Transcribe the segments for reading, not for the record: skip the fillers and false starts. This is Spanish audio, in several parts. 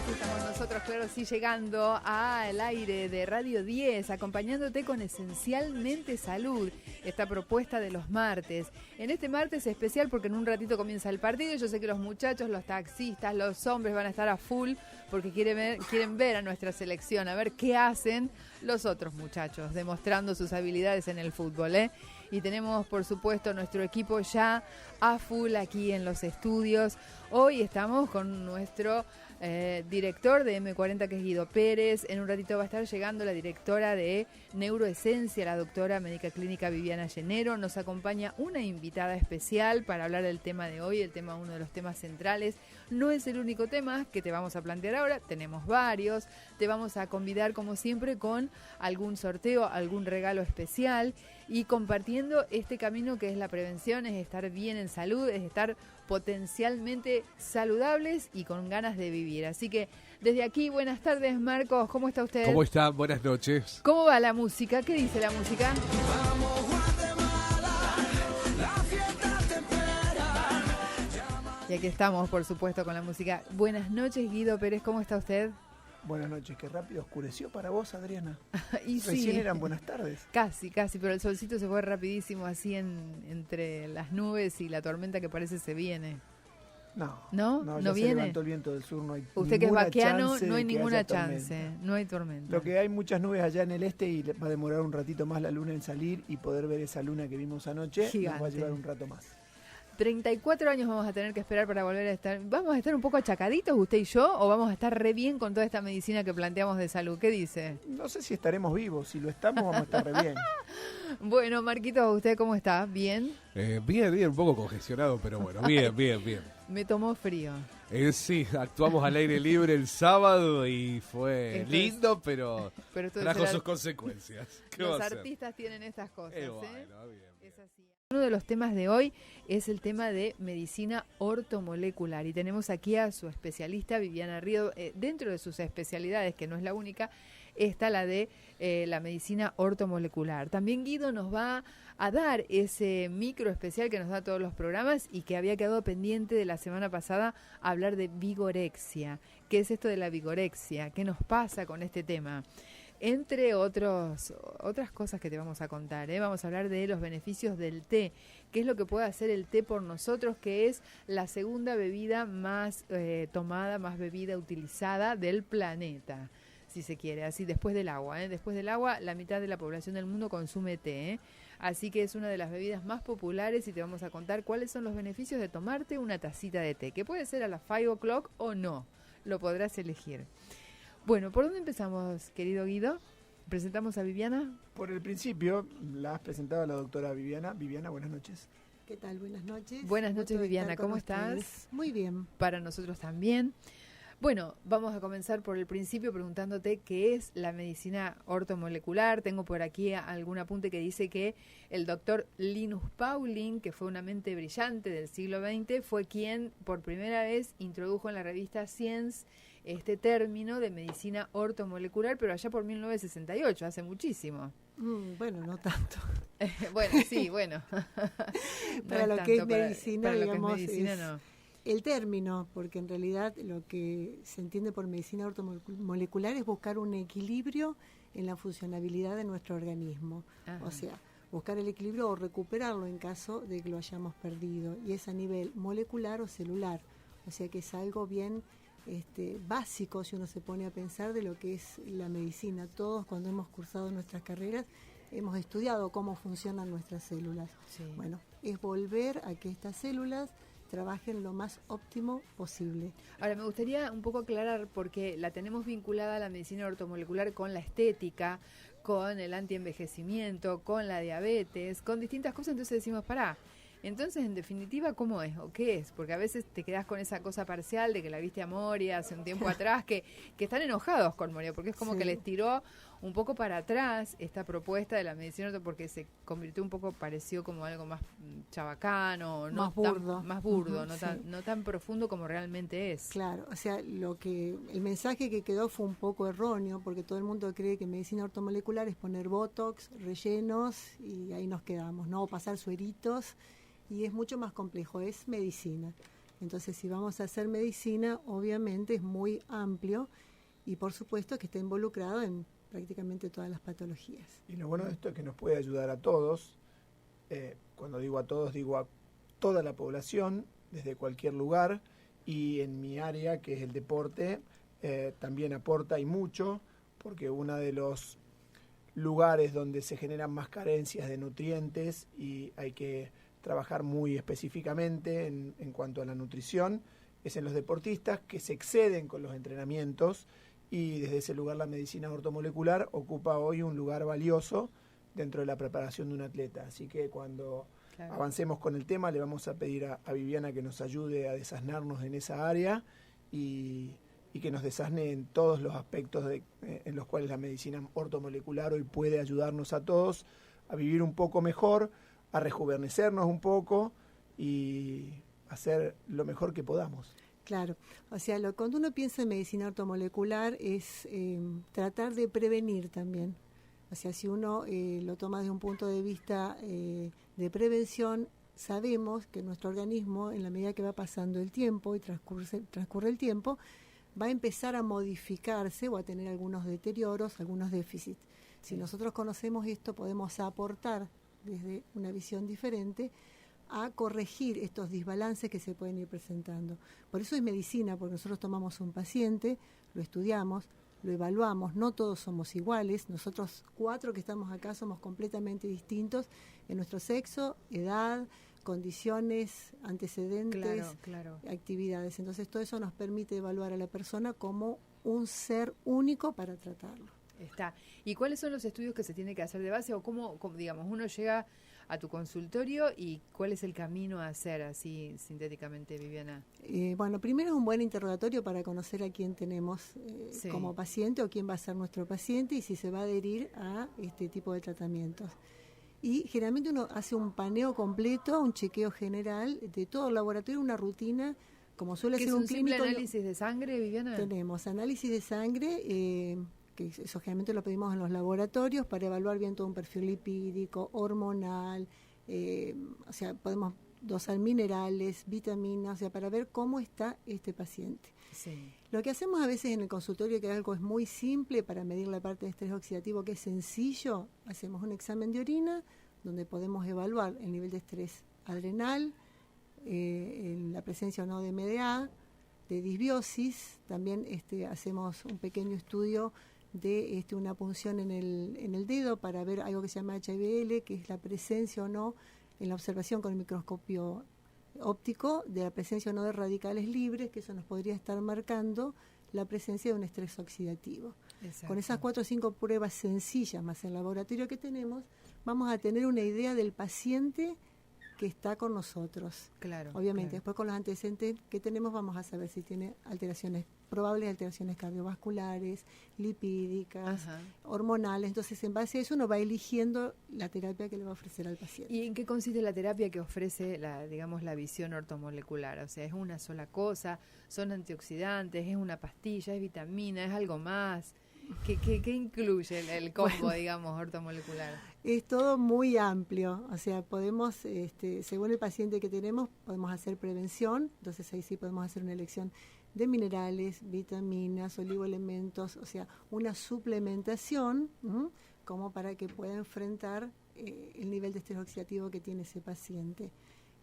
Estamos nosotros, claro, sí, llegando al aire de Radio 10, acompañándote con Esencialmente Salud, esta propuesta de los martes. En este martes especial, porque en un ratito comienza el partido, yo sé que los muchachos, los taxistas, los hombres van a estar a full, porque quieren ver a nuestra selección, a ver qué hacen los otros muchachos, demostrando sus habilidades en el fútbol, ¿eh? Y tenemos, por supuesto, nuestro equipo ya a full aquí en los estudios. Hoy estamos con nuestro director de M40, que es Guido Pérez. En un ratito va a estar llegando la directora de Neuroesencia, la doctora médica clínica Viviana Llenero. Nos acompaña una invitada especial para hablar del tema de hoy, uno de los temas centrales. No es el único tema que te vamos a plantear ahora, tenemos varios. Te vamos a convidar, como siempre, con algún sorteo, algún regalo especial y compartiendo este camino que es la prevención, es estar bien en salud, es estar potencialmente saludables y con ganas de vivir. Así que desde aquí, buenas tardes, Marcos, ¿cómo está usted? ¿Cómo está? Buenas noches. ¿Cómo va la música? ¿Qué dice la música? Vamos Guatemala, la fiesta te espera. Y aquí estamos, por supuesto, con la música. Buenas noches, Guido Pérez, ¿cómo está usted? Buenas noches, qué rápido oscureció para vos, Adriana. Y Recién sí, eran buenas tardes. Casi, pero el solcito se fue rapidísimo, así entre las nubes y la tormenta que parece se viene. No, ya se viene. levantó el viento del sur, no hay Usted que es vaqueano, no hay que ninguna haya chance, tormenta. no hay tormenta. Lo que hay muchas nubes allá en el este y va a demorar un ratito más la luna en salir y poder ver esa luna que vimos anoche. Gigante. Nos va a llevar un rato más. 34 años vamos a tener que esperar para volver a estar. ¿Vamos a estar un poco achacaditos usted y yo o vamos a estar re bien con toda esta medicina que planteamos de salud? ¿Qué dice? No sé si estaremos vivos, si lo estamos vamos a estar re bien. Bueno, Marquitos, ¿usted cómo está? ¿Bien? Bien, un poco congestionado, pero bueno, bien. Me tomó frío. Sí, actuamos al aire libre el sábado y fue Esto lindo, pero esto trajo es sus consecuencias. ¿Qué Los va a hacer? artistas tienen estas cosas, Bueno, ¿eh? bien. Es así. Uno de los temas de hoy es el tema de medicina ortomolecular y tenemos aquí a su especialista Viviana Río. Dentro de sus especialidades, que no es la única, está la de la medicina ortomolecular. También Guido nos va a dar ese micro especial que nos da todos los programas y que había quedado pendiente de la semana pasada, hablar de vigorexia. ¿Qué es esto de la vigorexia? ¿Qué nos pasa con este tema? Entre otras cosas que te vamos a contar, vamos a hablar de los beneficios del té, qué es lo que puede hacer el té por nosotros, que es la segunda bebida más tomada, más bebida utilizada del planeta, si se quiere, así después del agua. Después del agua, la mitad de la población del mundo consume té, así que es una de las bebidas más populares y te vamos a contar cuáles son los beneficios de tomarte una tacita de té, que puede ser a las 5 o'clock o no, lo podrás elegir. Bueno, ¿por dónde empezamos, querido Guido? ¿Presentamos a Viviana? Por el principio, la has presentado a la doctora Viviana. Viviana, buenas noches. ¿Qué tal? Buenas noches. Buenas noches, Gusto de Viviana. estar con ¿Cómo ustedes. estás? Muy bien. Para nosotros también. Bueno, vamos a comenzar por el principio preguntándote qué es la medicina ortomolecular. Tengo por aquí algún apunte que dice que el doctor Linus Pauling, que fue una mente brillante del siglo XX, fue quien por primera vez introdujo en la revista Science este término de medicina ortomolecular, pero allá por 1968, hace muchísimo. Bueno, no tanto. Bueno. Para No lo que es tanto, medicina, para digamos, lo que es medicina, es no. el término, porque en realidad lo que se entiende por medicina ortomolecular es buscar un equilibrio en la funcionabilidad de nuestro organismo. Ajá. O sea, buscar el equilibrio o recuperarlo en caso de que lo hayamos perdido. Y es a nivel molecular o celular. O sea que es algo bien básico si uno se pone a pensar de lo que es la medicina. Todos cuando hemos cursado nuestras carreras hemos estudiado cómo funcionan nuestras células. Sí. Bueno, es volver a que estas células trabajen lo más óptimo posible. Ahora, me gustaría un poco aclarar, porque la tenemos vinculada a la medicina ortomolecular con la estética, con el antienvejecimiento, con la diabetes, con distintas cosas, entonces decimos, pará, entonces en definitiva, ¿cómo es o qué es? Porque a veces te quedás con esa cosa parcial de que la viste a Moria hace un tiempo atrás, que están enojados con Moria, porque es como Sí. que les tiró un poco para atrás esta propuesta de la medicina ortomolecular, porque se convirtió un poco, pareció como algo más chabacano, no Más burdo. más burdo, Ujú, sí. no tan profundo como realmente es. Claro, o sea, el mensaje que quedó fue un poco erróneo, porque todo el mundo cree que medicina ortomolecular es poner botox, rellenos, y ahí nos quedamos, ¿no? O pasar sueritos, y es mucho más complejo, es medicina. Entonces, si vamos a hacer medicina, obviamente es muy amplio y por supuesto que está involucrado en prácticamente todas las patologías. Y lo bueno de esto es que nos puede ayudar a todos. Cuando digo a todos, digo a toda la población, desde cualquier lugar. Y en mi área, que es el deporte, también aporta y mucho, porque uno de los lugares donde se generan más carencias de nutrientes y hay que trabajar muy específicamente en cuanto a la nutrición, es en los deportistas que se exceden con los entrenamientos, y desde ese lugar la medicina ortomolecular ocupa hoy un lugar valioso dentro de la preparación de un atleta. Así que cuando avancemos con el tema, le vamos a pedir a Viviana que nos ayude a desasnarnos en esa área y que nos desasne en todos los aspectos en los cuales la medicina ortomolecular hoy puede ayudarnos a todos a vivir un poco mejor, a rejuvenecernos un poco y hacer lo mejor que podamos. Claro, o sea, cuando uno piensa en medicina ortomolecular es tratar de prevenir también. O sea, si uno lo toma desde un punto de vista de prevención, sabemos que nuestro organismo, en la medida que va pasando el tiempo y transcurre el tiempo, va a empezar a modificarse o a tener algunos deterioros, algunos déficits. Si nosotros conocemos esto, podemos aportar desde una visión diferente a corregir estos desbalances que se pueden ir presentando. Por eso es medicina, porque nosotros tomamos un paciente, lo estudiamos, lo evaluamos, no todos somos iguales, nosotros 4 que estamos acá somos completamente distintos en nuestro sexo, edad, condiciones, antecedentes, actividades. Entonces todo eso nos permite evaluar a la persona como un ser único para tratarlo. Está. ¿Y cuáles son los estudios que se tiene que hacer de base o cómo digamos, uno llega a tu consultorio y cuál es el camino a hacer, así sintéticamente, Viviana? Bueno, primero es un buen interrogatorio para conocer a quién tenemos como paciente o quién va a ser nuestro paciente y si se va a adherir a este tipo de tratamientos. Y generalmente uno hace un paneo completo, un chequeo general de todo el laboratorio, una rutina, como suele ser un clínico. ¿Simple análisis de sangre, Viviana? Tenemos análisis de sangre, que eso generalmente lo pedimos en los laboratorios para evaluar bien todo un perfil lipídico, hormonal, o sea, podemos dosar minerales, vitaminas, o sea, para ver cómo está este paciente. Sí. Lo que hacemos a veces en el consultorio, que algo es muy simple para medir la parte de estrés oxidativo, que es sencillo, hacemos un examen de orina donde podemos evaluar el nivel de estrés adrenal, la presencia o no de MDA, de disbiosis, también hacemos un pequeño estudio de una punción en el dedo para ver algo que se llama HBL, que es la presencia o no, en la observación con el microscopio óptico, de la presencia o no de radicales libres, que eso nos podría estar marcando la presencia de un estrés oxidativo. Exacto. Con esas 4 o 5 pruebas sencillas más el laboratorio que tenemos, vamos a tener una idea del paciente que está con nosotros. Claro. Obviamente, después con los antecedentes que tenemos vamos a saber si tiene probables alteraciones cardiovasculares, lipídicas, hormonales. Entonces, en base a eso uno va eligiendo la terapia que le va a ofrecer al paciente. ¿Y en qué consiste la terapia que ofrece la visión ortomolecular? O sea, ¿es una sola cosa? ¿Son antioxidantes? ¿Es una pastilla? ¿Es vitamina? ¿Es algo más? ¿Qué incluye el combo, digamos, ortomolecular? Es todo muy amplio, o sea, podemos, según el paciente que tenemos, podemos hacer prevención, entonces ahí sí podemos hacer una elección de minerales, vitaminas, oligoelementos, o sea, una suplementación, como para que pueda enfrentar el nivel de estrés oxidativo que tiene ese paciente.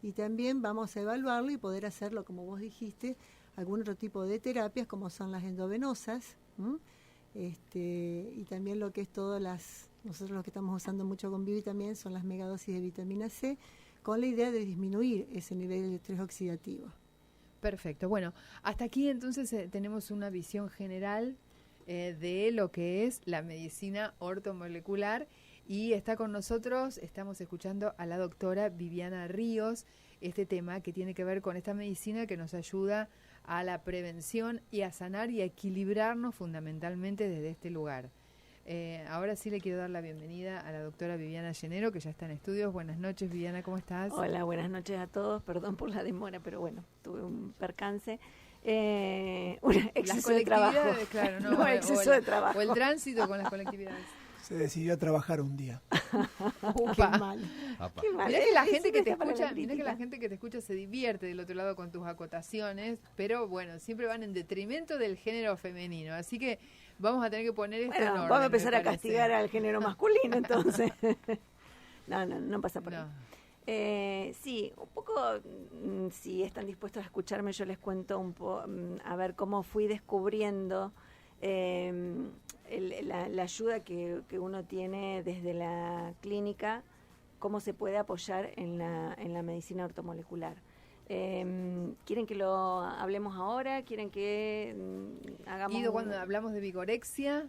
Y también vamos a evaluarlo y poder hacerlo, como vos dijiste, algún otro tipo de terapias, como son las endovenosas, y también lo que es nosotros lo que estamos usando mucho con Vivi también son las megadosis de vitamina C, con la idea de disminuir ese nivel de estrés oxidativo. Perfecto. Bueno, hasta aquí entonces tenemos una visión general de lo que es la medicina ortomolecular y está con nosotros, estamos escuchando a la doctora Viviana Ríos, este tema que tiene que ver con esta medicina que nos ayuda a la prevención y a sanar y a equilibrarnos fundamentalmente desde este lugar. Ahora sí le quiero dar la bienvenida a la doctora Viviana Llenero, que ya está en estudios. Buenas noches, Viviana, ¿cómo estás? Hola, buenas noches a todos. Perdón por la demora, pero bueno, tuve un percance. Exceso de trabajo. Claro, no exceso de trabajo. O el tránsito con las colectividades. Se decidió a trabajar un día. Qué Upa. mal. Apa. Qué mal, Mirá que la ¿eh? gente que te Siempre está para la escucha, mirá que crítica. la gente que te escucha se divierte del otro lado con tus acotaciones, pero bueno, siempre van en detrimento del género femenino. Así que vamos a tener que poner esto en Bueno, orden. vamos a empezar me a parece. castigar al género masculino, entonces. No pasa por ahí. No. Sí, un poco, si están dispuestos a escucharme, yo les cuento un poco, a ver cómo fui descubriendo la ayuda que uno tiene desde la clínica, cómo se puede apoyar en la medicina ortomolecular. ¿Quieren que lo hablemos ahora? ¿Quieren que hagamos...? Guido, cuando hablamos de vigorexia,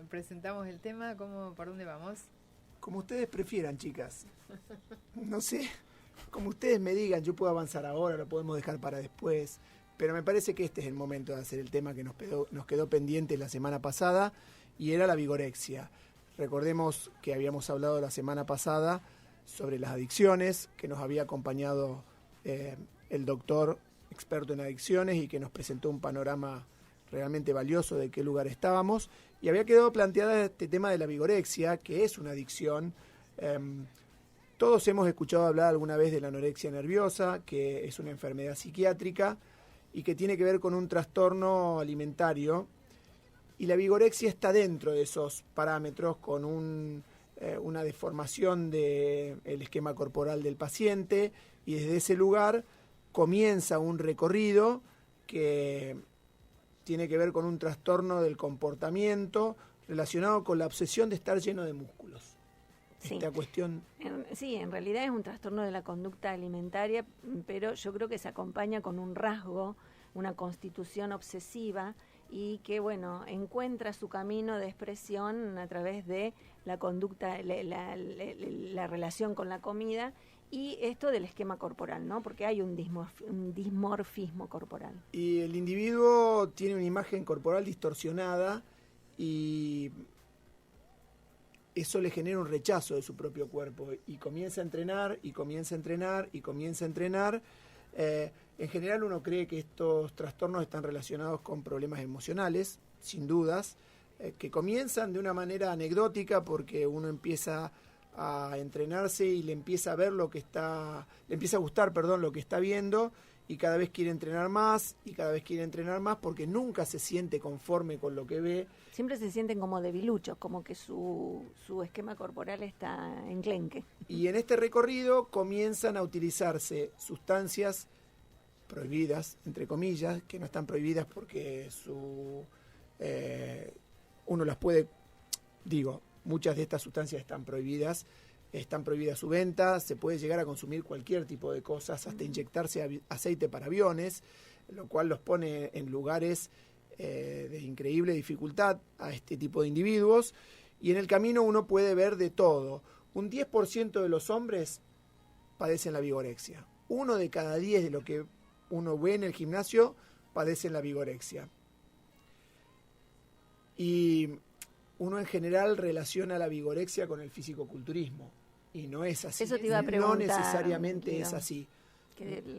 presentamos el tema, ¿por dónde vamos? Como ustedes prefieran, chicas. No sé, como ustedes me digan, yo puedo avanzar ahora, lo podemos dejar para después. Pero me parece que este es el momento de hacer el tema que nos quedó pendiente la semana pasada, y era la vigorexia. Recordemos que habíamos hablado la semana pasada sobre las adicciones, que nos había acompañado el doctor experto en adicciones y que nos presentó un panorama realmente valioso de qué lugar estábamos, y había quedado planteada este tema de la vigorexia, que es una adicción. Todos hemos escuchado hablar alguna vez de la anorexia nerviosa, que es una enfermedad psiquiátrica y que tiene que ver con un trastorno alimentario, y la vigorexia está dentro de esos parámetros, con una deformación del esquema corporal del paciente, y desde ese lugar comienza un recorrido que tiene que ver con un trastorno del comportamiento relacionado con la obsesión de estar lleno de músculos. Sí. Esta cuestión... Sí, en realidad es un trastorno de la conducta alimentaria, pero yo creo que se acompaña con un rasgo, una constitución obsesiva, y que, bueno, encuentra su camino de expresión a través de la conducta, la relación con la comida, y esto del esquema corporal, ¿no? Porque hay un dismorfismo corporal. Y el individuo tiene una imagen corporal distorsionada, y eso le genera un rechazo de su propio cuerpo, y comienza a entrenar, y comienza a entrenar, y comienza a entrenar. En general uno cree que estos trastornos están relacionados con problemas emocionales, sin dudas, que comienzan de una manera anecdótica porque uno empieza a entrenarse y le empieza a ver le empieza a gustar, lo que está viendo, y cada vez quiere entrenar más, y cada vez quiere entrenar más, porque nunca se siente conforme con lo que ve. Siempre se sienten como debiluchos, como que su esquema corporal está enclenque. Y en este recorrido comienzan a utilizarse sustancias prohibidas, entre comillas, que no están prohibidas porque uno las puede, muchas de estas sustancias están prohibidas su venta, se puede llegar a consumir cualquier tipo de cosas, hasta inyectarse aceite para aviones, lo cual los pone en lugares de increíble dificultad a este tipo de individuos, y en el camino uno puede ver de todo. Un 10% de los hombres padecen la vigorexia. 1 de cada 10 de lo que uno ve en el gimnasio padecen la vigorexia. Y uno en general relaciona la vigorexia con el fisicoculturismo, y no es así. Eso te iba a preguntar, no necesariamente Guido. es así.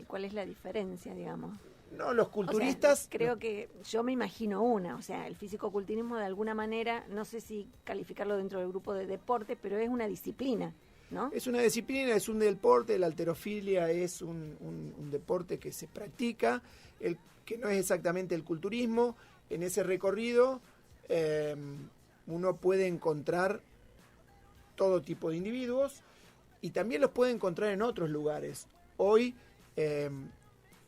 ¿Cuál es la diferencia, digamos? No, los culturistas... O sea, creo que yo me imagino el fisicoculturismo de alguna manera, no sé si calificarlo dentro del grupo de deporte, pero es una disciplina, ¿no? Es una disciplina, es un deporte, la halterofilia es un deporte que se practica, que no es exactamente el culturismo. En ese recorrido uno puede encontrar todo tipo de individuos, y también los puede encontrar en otros lugares. Hoy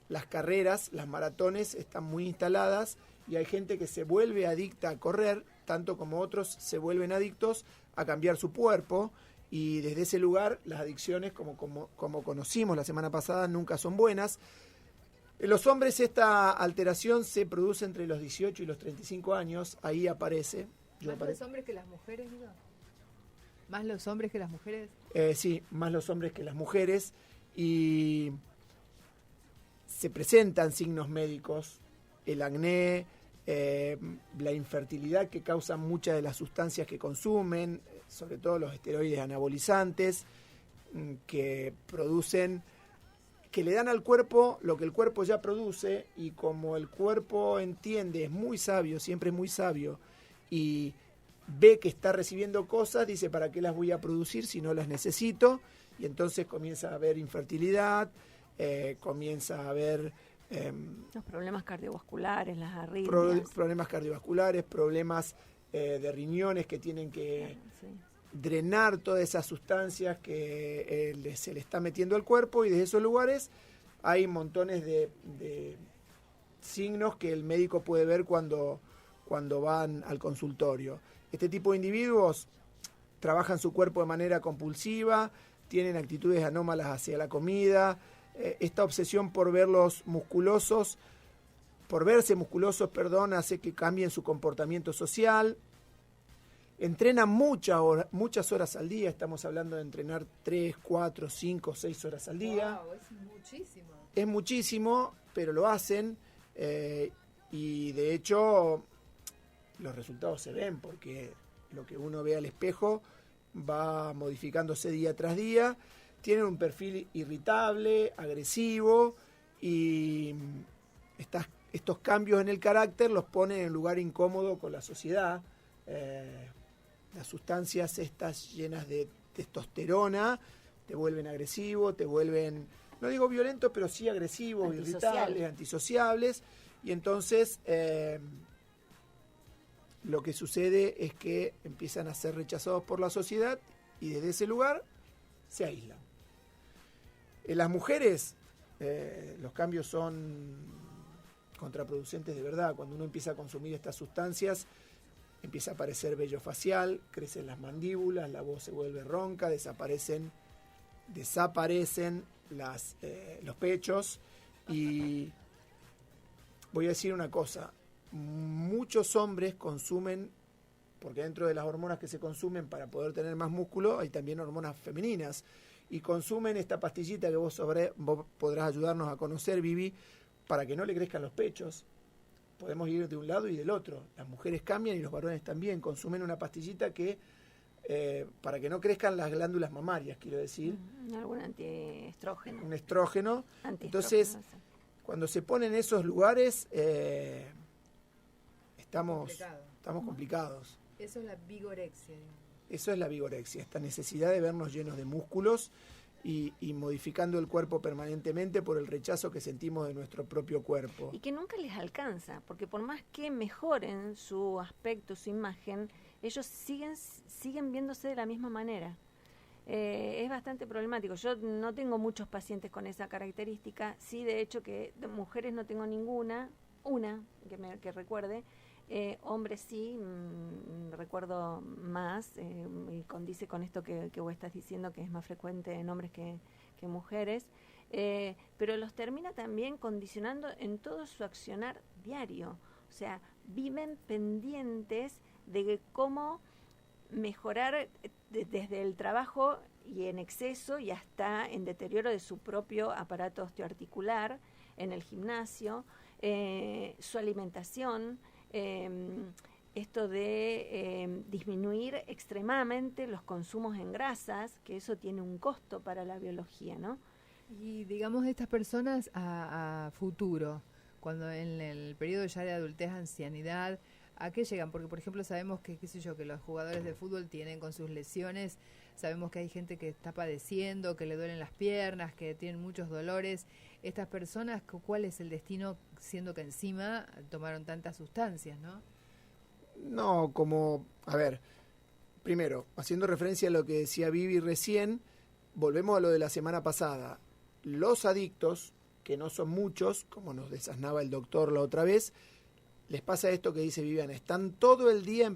las carreras, las maratones están muy instaladas, y hay gente que se vuelve adicta a correr, tanto como otros se vuelven adictos a cambiar su cuerpo, y desde ese lugar las adicciones, como conocimos la semana pasada, nunca son buenas. En los hombres esta alteración se produce entre los 18 y los 35 años, ahí aparece. ¿Más los hombres que las mujeres, digo? ¿Más los hombres que las mujeres? Sí, más los hombres que las mujeres, y se presentan signos médicos, el acné, la infertilidad que causan muchas de las sustancias que consumen, sobre todo los esteroides anabolizantes, que le dan al cuerpo lo que el cuerpo ya produce, y como el cuerpo entiende, es muy sabio, siempre es muy sabio, y ve que está recibiendo cosas, dice, ¿para qué las voy a producir si no las necesito? Y entonces comienza a haber infertilidad, comienza a haber Los problemas cardiovasculares, las arritmias. problemas cardiovasculares, problemas de riñones que tienen que Sí. drenar todas esas sustancias que se le está metiendo al cuerpo, y desde esos lugares hay montones de signos que el médico puede ver cuando van al consultorio. Este tipo de individuos trabajan su cuerpo de manera compulsiva, tienen actitudes anómalas hacia la comida, esta obsesión por verse musculosos, hace que cambien su comportamiento social. Entrenan muchas horas al día, estamos hablando de entrenar 3, 4, 5, 6 horas al día. Wow, es muchísimo. Es muchísimo, pero lo hacen, y de hecho los resultados se ven, porque lo que uno ve al espejo va modificándose día tras día. Tienen un perfil irritable, agresivo, y estos cambios en el carácter los ponen en un lugar incómodo con la sociedad. Las sustancias estas llenas de testosterona te vuelven agresivo, te vuelven, no digo violento, pero sí agresivos, irritables, antisociables, y entonces lo que sucede es que empiezan a ser rechazados por la sociedad, y desde ese lugar se aíslan. En las mujeres los cambios son contraproducentes de verdad. Cuando uno empieza a consumir estas sustancias, empieza a aparecer vello facial, crecen las mandíbulas, la voz se vuelve ronca, desaparecen los pechos. Y voy a decir una cosa, muchos hombres consumen, porque dentro de las hormonas que se consumen para poder tener más músculo hay también hormonas femeninas, y consumen esta pastillita que vos podrás ayudarnos a conocer, Vivi, para que no le crezcan los pechos. Podemos ir de un lado y del otro. Las mujeres cambian y los varones también. Consumen una pastillita que para que no crezcan las glándulas mamarias, quiero decir. Algún antiestrógeno. Un estrógeno. Antiestrógeno, Entonces, sí. cuando se ponen en esos lugares, estamos complicados. Eso es la vigorexia, digamos. Eso es la vigorexia, esta necesidad de vernos llenos de músculos y modificando el cuerpo permanentemente por el rechazo que sentimos de nuestro propio cuerpo. Y que nunca les alcanza, porque por más que mejoren su aspecto, su imagen, ellos siguen viéndose de la misma manera. Es bastante problemático. Yo no tengo muchos pacientes con esa característica. Sí, de hecho, que de mujeres no tengo ninguna, una que recuerde. Hombres sí, recuerdo más, y condice con esto que vos estás diciendo, que es más frecuente en hombres que mujeres, pero los termina también condicionando en todo su accionar diario. O sea, viven pendientes de cómo mejorar desde el trabajo y en exceso y hasta en deterioro de su propio aparato osteoarticular, en el gimnasio, su alimentación, esto de disminuir extremadamente los consumos en grasas, que eso tiene un costo para la biología, ¿no? Y digamos, estas personas a futuro, cuando en el periodo ya de adultez, ancianidad, ¿a qué llegan? Porque, por ejemplo, sabemos que, qué sé yo, que los jugadores de fútbol tienen con sus lesiones, sabemos que hay gente que está padeciendo, que le duelen las piernas, que tienen muchos dolores. Estas personas, ¿cuál es el destino, siendo que encima tomaron tantas sustancias, no? No, primero, haciendo referencia a lo que decía Vivi recién, volvemos a lo de la semana pasada. Los adictos, que no son muchos, como nos desasnaba el doctor la otra vez, les pasa esto que dice Viviana, están todo el día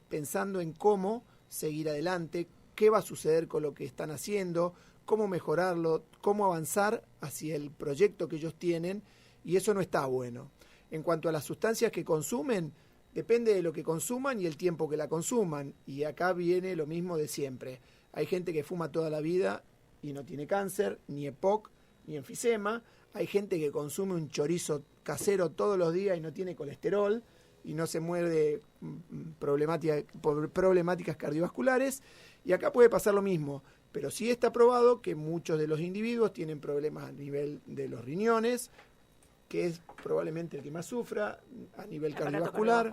pensando en cómo seguir adelante, qué va a suceder con lo que están haciendo, cómo mejorarlo, cómo avanzar hacia el proyecto que ellos tienen, y eso no está bueno. En cuanto a las sustancias que consumen, depende de lo que consuman y el tiempo que la consuman, y acá viene lo mismo de siempre. Hay gente que fuma toda la vida y no tiene cáncer, ni EPOC, ni enfisema. Hay gente que consume un chorizo casero todos los días y no tiene colesterol y no se muere por problemáticas cardiovasculares. Y acá puede pasar lo mismo, pero sí está probado que muchos de los individuos tienen problemas a nivel de los riñones, que es probablemente el que más sufra, a nivel cardiovascular.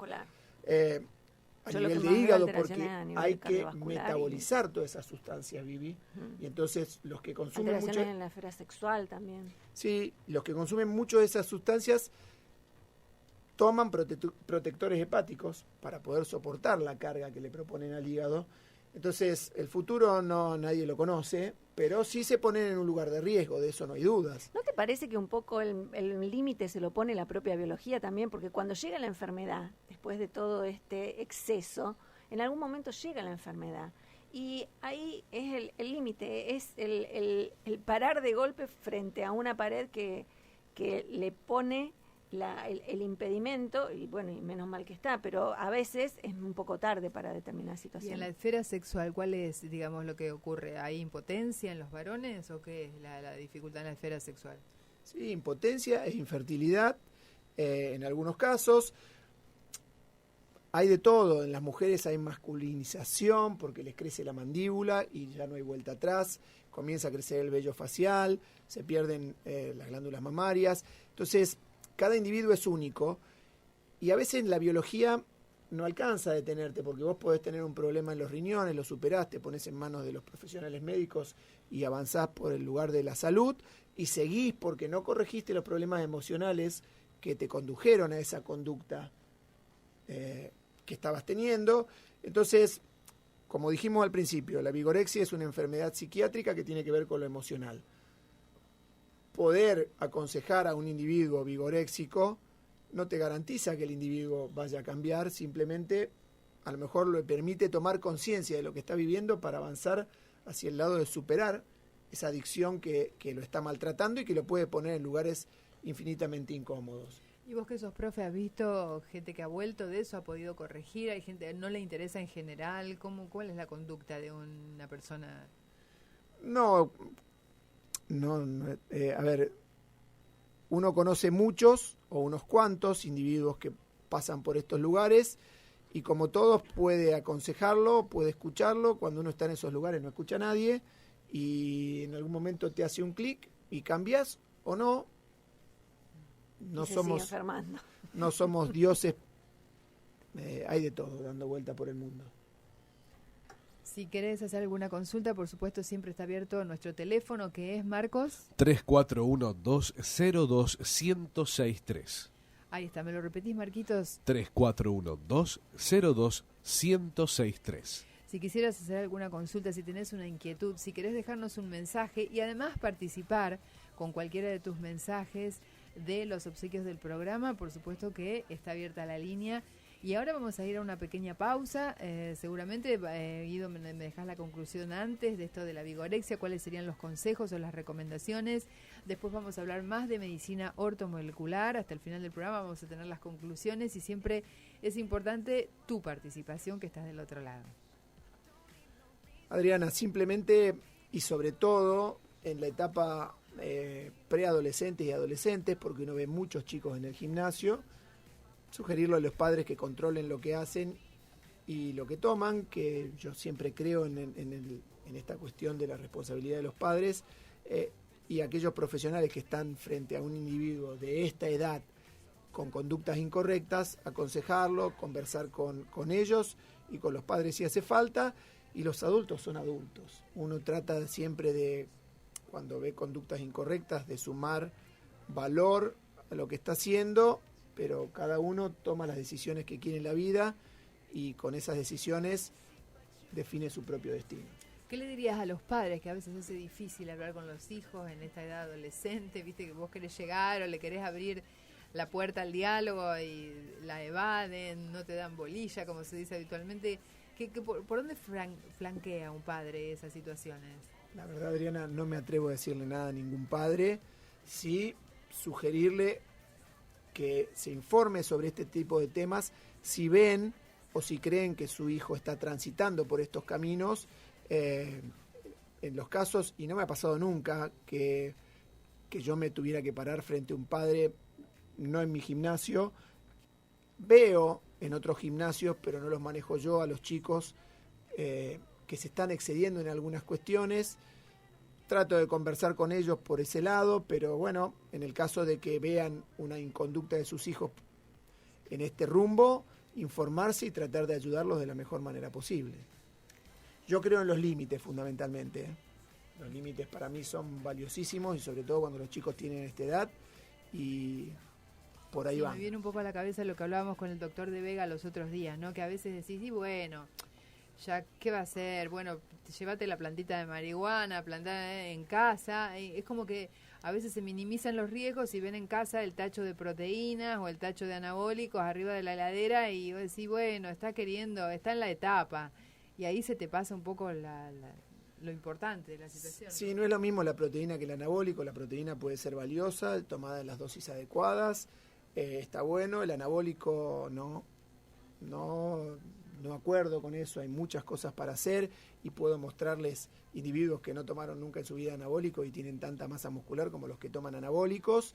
a Yo lo nivel que de más veo hígado, alteraciones porque a nivel hay que cardiovascular metabolizar todas esas sustancias, Vivi. Y entonces los que consumen mucho, alteraciones en la esfera sexual también. sí, los que consumen mucho de esas sustancias toman protectores hepáticos para poder soportar la carga que le proponen al hígado. Entonces, el futuro no nadie lo conoce, pero sí se ponen en un lugar de riesgo, de eso no hay dudas. ¿No te parece que un poco el límite se lo pone la propia biología también? Porque cuando llega la enfermedad, después de todo este exceso, en algún momento llega la enfermedad. Y ahí es el límite, es el parar de golpe frente a una pared que le pone el impedimento, y bueno, y menos mal que está, pero a veces es un poco tarde para determinadas Y en situaciones. la esfera sexual, ¿cuál es, digamos, lo que ocurre? ¿Hay impotencia en los varones o qué es la dificultad en la esfera sexual? Sí, impotencia es infertilidad, en algunos casos. Hay de todo, en las mujeres hay masculinización porque les crece la mandíbula y ya no hay vuelta atrás, comienza a crecer el vello facial, se pierden las glándulas mamarias. Entonces, cada individuo es único y a veces la biología no alcanza a detenerte porque vos podés tener un problema en los riñones, lo superás, te pones en manos de los profesionales médicos y avanzás por el lugar de la salud y seguís porque no corregiste los problemas emocionales que te condujeron a esa conducta que estabas teniendo. Entonces, como dijimos al principio, la vigorexia es una enfermedad psiquiátrica que tiene que ver con lo emocional. Poder aconsejar a un individuo vigoréxico no te garantiza que el individuo vaya a cambiar, simplemente a lo mejor le permite tomar conciencia de lo que está viviendo para avanzar hacia el lado de superar esa adicción que lo está maltratando y que lo puede poner en lugares infinitamente incómodos. ¿Y vos que sos profe, has visto gente que ha vuelto de eso, ha podido corregir? ¿Hay gente que no le interesa en general? ¿Cuál es la conducta de una persona? No, a ver, uno conoce muchos o unos cuantos individuos que pasan por estos lugares y como todos puede aconsejarlo, puede escucharlo. Cuando uno está en esos lugares no escucha a nadie y en algún momento te hace un clic y cambias o no. No Y se sigue somos, enfermando. no somos dioses, hay de todo dando vuelta por el mundo. Si querés hacer alguna consulta, por supuesto, siempre está abierto nuestro teléfono, que es, Marcos. 341-202-1063. Ahí está, ¿me lo repetís, Marquitos? 341-202-1063. Si quisieras hacer alguna consulta, si tenés una inquietud, si querés dejarnos un mensaje y además participar con cualquiera de tus mensajes de los obsequios del programa, por supuesto que está abierta la línea. Y ahora vamos a ir a una pequeña pausa. Seguramente, Guido, me dejás la conclusión antes de esto de la vigorexia, cuáles serían los consejos o las recomendaciones. Después vamos a hablar más de medicina ortomolecular. Hasta el final del programa vamos a tener las conclusiones y siempre es importante tu participación, que estás del otro lado. Adriana, simplemente y sobre todo en la etapa preadolescentes y adolescentes, porque uno ve muchos chicos en el gimnasio, sugerirlo a los padres que controlen lo que hacen y lo que toman, que yo siempre creo en esta cuestión de la responsabilidad de los padres, y aquellos profesionales que están frente a un individuo de esta edad con conductas incorrectas, aconsejarlo, conversar con ellos y con los padres si hace falta, y los adultos son adultos. Uno trata siempre de, cuando ve conductas incorrectas, de sumar valor a lo que está haciendo, pero cada uno toma las decisiones que quiere en la vida y con esas decisiones define su propio destino. ¿Qué le dirías a los padres, que a veces es difícil hablar con los hijos en esta edad adolescente? Viste que vos querés llegar o le querés abrir la puerta al diálogo y la evaden, no te dan bolilla, como se dice habitualmente. ¿Por dónde flanquea un padre esas situaciones? La verdad, Adriana, no me atrevo a decirle nada a ningún padre. Sí, sugerirle que se informe sobre este tipo de temas si ven o si creen que su hijo está transitando por estos caminos. En los casos, y no me ha pasado nunca, que yo me tuviera que parar frente a un padre, no en mi gimnasio. Veo en otros gimnasios, pero no los manejo yo, a los chicos que se están excediendo en algunas cuestiones. Trato de conversar con ellos por ese lado, pero bueno, en el caso de que vean una inconducta de sus hijos en este rumbo, informarse y tratar de ayudarlos de la mejor manera posible. Yo creo en los límites fundamentalmente. Los límites para mí son valiosísimos y sobre todo cuando los chicos tienen esta edad y por ahí van. Me viene un poco a la cabeza lo que hablábamos con el doctor de Vega los otros días, ¿no? Que a veces decís, y bueno, ya, ¿qué va a hacer? Bueno, llévate la plantita de marihuana, plantá en casa. Es como que a veces se minimizan los riesgos y ven en casa el tacho de proteínas o el tacho de anabólicos arriba de la heladera y vos decís, bueno, está en la etapa. Y ahí se te pasa un poco lo importante de la situación. Sí, no es lo mismo la proteína que el anabólico. La proteína puede ser valiosa, tomada en las dosis adecuadas. Está bueno, el anabólico no acuerdo con eso, hay muchas cosas para hacer y puedo mostrarles individuos que no tomaron nunca en su vida anabólico y tienen tanta masa muscular como los que toman anabólicos.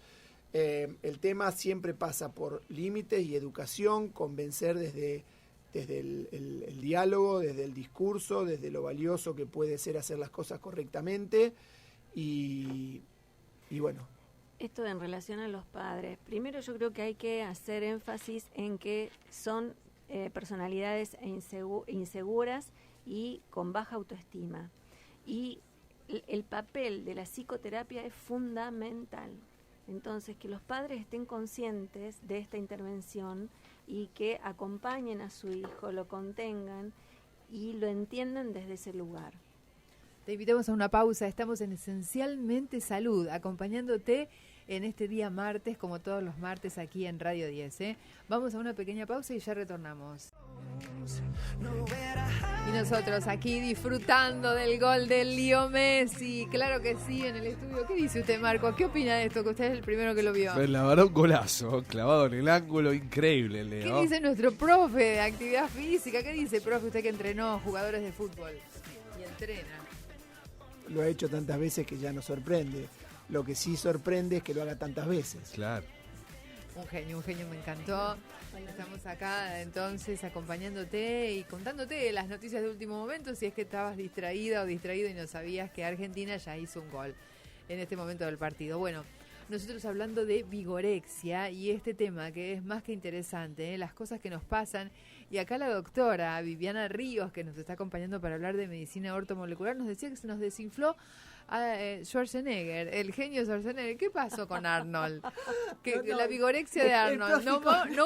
El tema siempre pasa por límites y educación, convencer desde el diálogo, desde el discurso, desde lo valioso que puede ser hacer las cosas correctamente y bueno. Esto en relación a los padres. Primero yo creo que hay que hacer énfasis en que son personalidades inseguras y con baja autoestima. Y el papel de la psicoterapia es fundamental. Entonces, que los padres estén conscientes de esta intervención y que acompañen a su hijo, lo contengan y lo entiendan desde ese lugar. Te invitamos a una pausa. Estamos en Esencialmente Salud, acompañándote en este día martes, como todos los martes aquí en Radio 10. Vamos a una pequeña pausa y ya retornamos. Y nosotros aquí disfrutando del gol del Leo Messi. Claro que sí, en el estudio. ¿Qué dice usted, Marco? ¿Qué opina de esto? Que usted es el primero que lo vio. Pues la verdad, un golazo, clavado en el ángulo, increíble, Leo. ¿Qué dice nuestro profe de actividad física? ¿Qué dice, profe, usted que entrenó jugadores de fútbol y entrena? Lo ha hecho tantas veces que ya nos sorprende. Lo que sí sorprende es que lo haga tantas veces. Claro. Un genio, me encantó. Estamos acá entonces acompañándote y contándote las noticias de último momento si es que estabas distraída o distraído y no sabías que Argentina ya hizo un gol en este momento del partido. Bueno, nosotros hablando de vigorexia y este tema que es más que interesante, las cosas que nos pasan. Y acá la doctora Viviana Ríos, que nos está acompañando para hablar de medicina ortomolecular, nos decía que se nos desinfló a Schwarzenegger, el genio Schwarzenegger. ¿Qué pasó con Arnold? La vigorexia de Arnold. No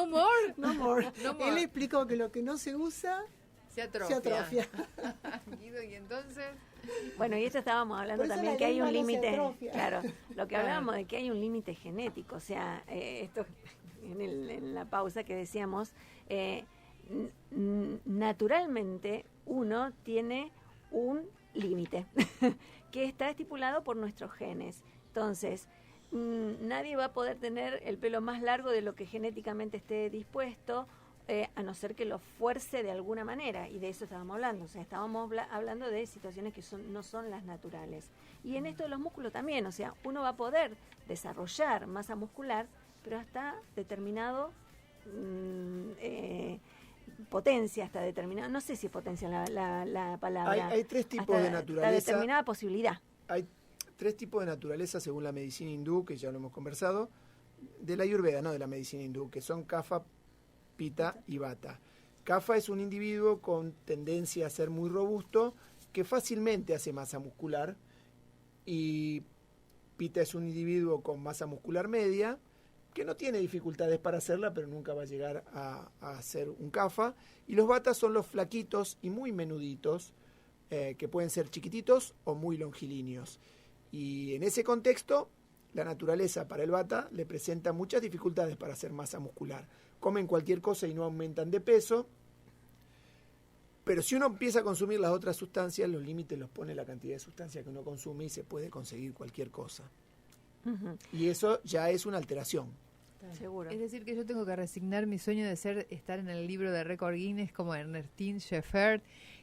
more. No more. Él explicó que lo que no se usa se atrofia. Guido, y entonces... Bueno, y esto estábamos hablando también que hay un límite, claro, lo que hablábamos de que hay un límite genético, o sea, esto en la pausa que decíamos, naturalmente uno tiene un límite que está estipulado por nuestros genes. Entonces, nadie va a poder tener el pelo más largo de lo que genéticamente esté dispuesto, a no ser que lo fuerce de alguna manera, y de eso estábamos hablando. O sea, estábamos hablando de situaciones que no son las naturales. Y en esto de los músculos también, o sea, uno va a poder desarrollar masa muscular, pero hasta determinado potencia, hasta determinado, no sé si es potencia la palabra. Hay tres tipos de naturaleza. La determinada posibilidad. Hay tres tipos de naturaleza según la medicina hindú, que ya lo hemos conversado, de la Ayurveda, no de la medicina hindú, que son Kapha, Pitta y Vata. Kapha es un individuo con tendencia a ser muy robusto, que fácilmente hace masa muscular, y Pitta es un individuo con masa muscular media, que no tiene dificultades para hacerla, pero nunca va a llegar a ser un Kapha. Y los Vatas son los flaquitos y muy menuditos, que pueden ser chiquititos o muy longilíneos. Y en ese contexto, la naturaleza para el Vata le presenta muchas dificultades para hacer masa muscular. Comen cualquier cosa y no aumentan de peso, pero si uno empieza a consumir las otras sustancias, los límites los pone la cantidad de sustancia que uno consume y se puede conseguir cualquier cosa. Uh-huh. Y eso ya es una alteración. Seguro. Es decir, que yo tengo que resignar mi sueño de estar en el libro de récord Guinness como Ernestine Shefferd,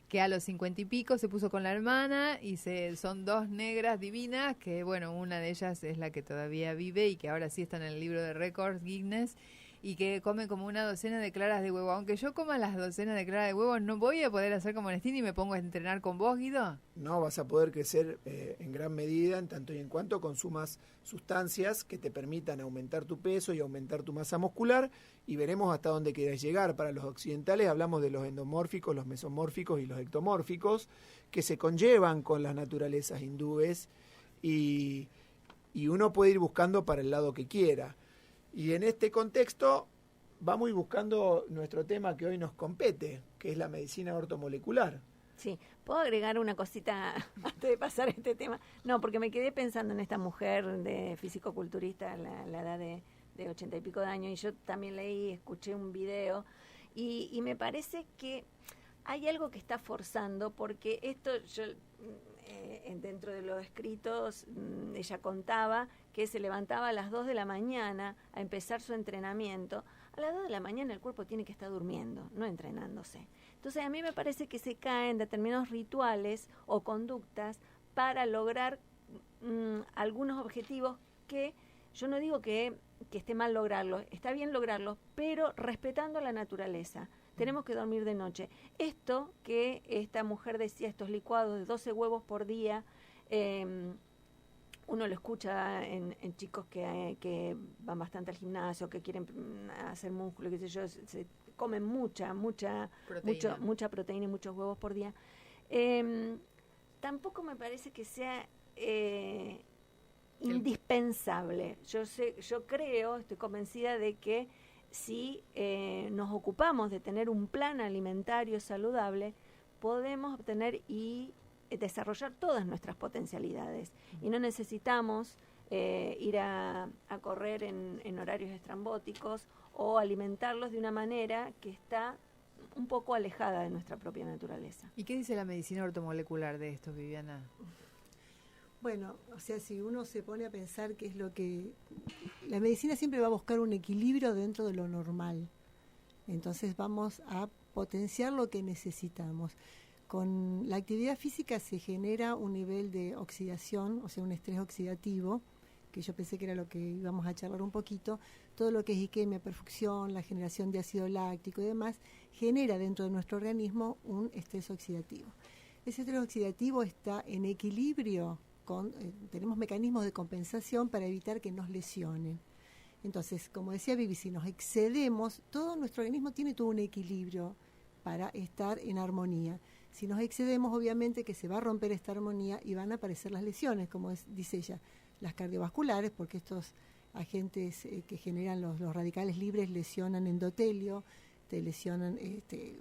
que a los 50 y pico se puso con la hermana y son dos negras divinas, que bueno, una de ellas es la que todavía vive y que ahora sí está en el libro de récord Guinness. y que come como una docena de claras de huevo. Aunque yo coma las docenas de claras de huevo, ¿no voy a poder hacer como Ernestina y me pongo a entrenar con vos, Guido? No vas a poder crecer en gran medida en tanto y en cuanto consumas sustancias que te permitan aumentar tu peso y aumentar tu masa muscular, y veremos hasta dónde querés llegar. Para los occidentales hablamos de los endomórficos, los mesomórficos y los ectomórficos, que se conllevan con las naturalezas hindúes, y uno puede ir buscando para el lado que quiera. Y en este contexto vamos a ir buscando nuestro tema que hoy nos compete, que es la medicina ortomolecular. Sí, ¿puedo agregar una cosita antes de pasar a este tema? No, porque me quedé pensando en esta mujer de fisicoculturista, la edad de 80 y pico de años, y yo también leí, escuché un video, y me parece que hay algo que está forzando, porque esto, yo dentro de los escritos, ella contaba que se levantaba a las 2 de la mañana a empezar su entrenamiento. A las 2 de la mañana el cuerpo tiene que estar durmiendo, no entrenándose. Entonces a mí me parece que se caen determinados rituales o conductas para lograr algunos objetivos que yo no digo que esté mal lograrlos, está bien lograrlos, pero respetando la naturaleza. Tenemos que dormir de noche. Esto que esta mujer decía, estos licuados de 12 huevos por día, uno lo escucha en chicos que van bastante al gimnasio, que quieren hacer músculo, qué sé yo, se comen mucha proteína y muchos huevos por día. Tampoco me parece que sea indispensable. Yo creo, estoy convencida de que si nos ocupamos de tener un plan alimentario saludable, podemos obtener y desarrollar todas nuestras potencialidades. Y no necesitamos ir a correr en horarios estrambóticos o alimentarlos de una manera que está un poco alejada de nuestra propia naturaleza. ¿Y qué dice la medicina ortomolecular de esto, Viviana? Bueno, o sea, si uno se pone a pensar qué es lo que... La medicina siempre va a buscar un equilibrio dentro de lo normal. Entonces vamos a potenciar lo que necesitamos. Con la actividad física se genera un nivel de oxidación, o sea, un estrés oxidativo, que yo pensé que era lo que íbamos a charlar un poquito. Todo lo que es isquemia, perfusión, la generación de ácido láctico y demás, genera dentro de nuestro organismo un estrés oxidativo. Ese estrés oxidativo está en equilibrio. Tenemos mecanismos de compensación para evitar que nos lesionen. Entonces, como decía Vivi, si nos excedemos, todo nuestro organismo tiene todo un equilibrio para estar en armonía. Si nos excedemos, obviamente que se va a romper esta armonía y van a aparecer las lesiones, como dice ella, las cardiovasculares, porque estos agentes que generan los radicales libres lesionan endotelio, te lesionan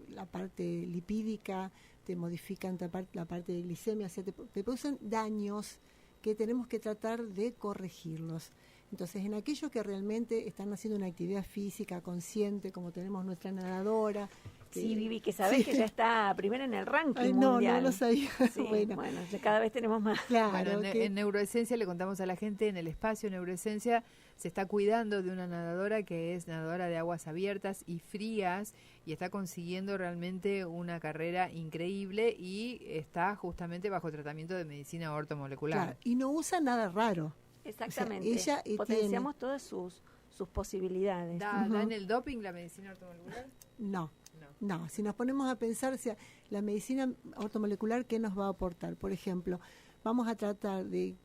la parte lipídica, te modifican la parte de glicemia, o sea, te producen daños que tenemos que tratar de corregirlos. Entonces, en aquellos que realmente están haciendo una actividad física consciente, como tenemos nuestra nadadora... Sí, Vivi, que sabés que ya está primero en el ranking No mundial. lo sabía. Sí, bueno, ya cada vez tenemos más. Claro, bueno, en Neuroesencia le contamos a la gente, en el espacio Neuroesencia se está cuidando de una nadadora que es nadadora de aguas abiertas y frías y está consiguiendo realmente una carrera increíble y está justamente bajo tratamiento de medicina ortomolecular. Claro, y no usa nada raro. Exactamente. O sea, ella potenciamos todas sus posibilidades. ¿Da en el doping la medicina ortomolecular? No, si nos ponemos a pensar, o sea, la medicina ortomolecular, ¿qué nos va a aportar? Por ejemplo, vamos a tratar de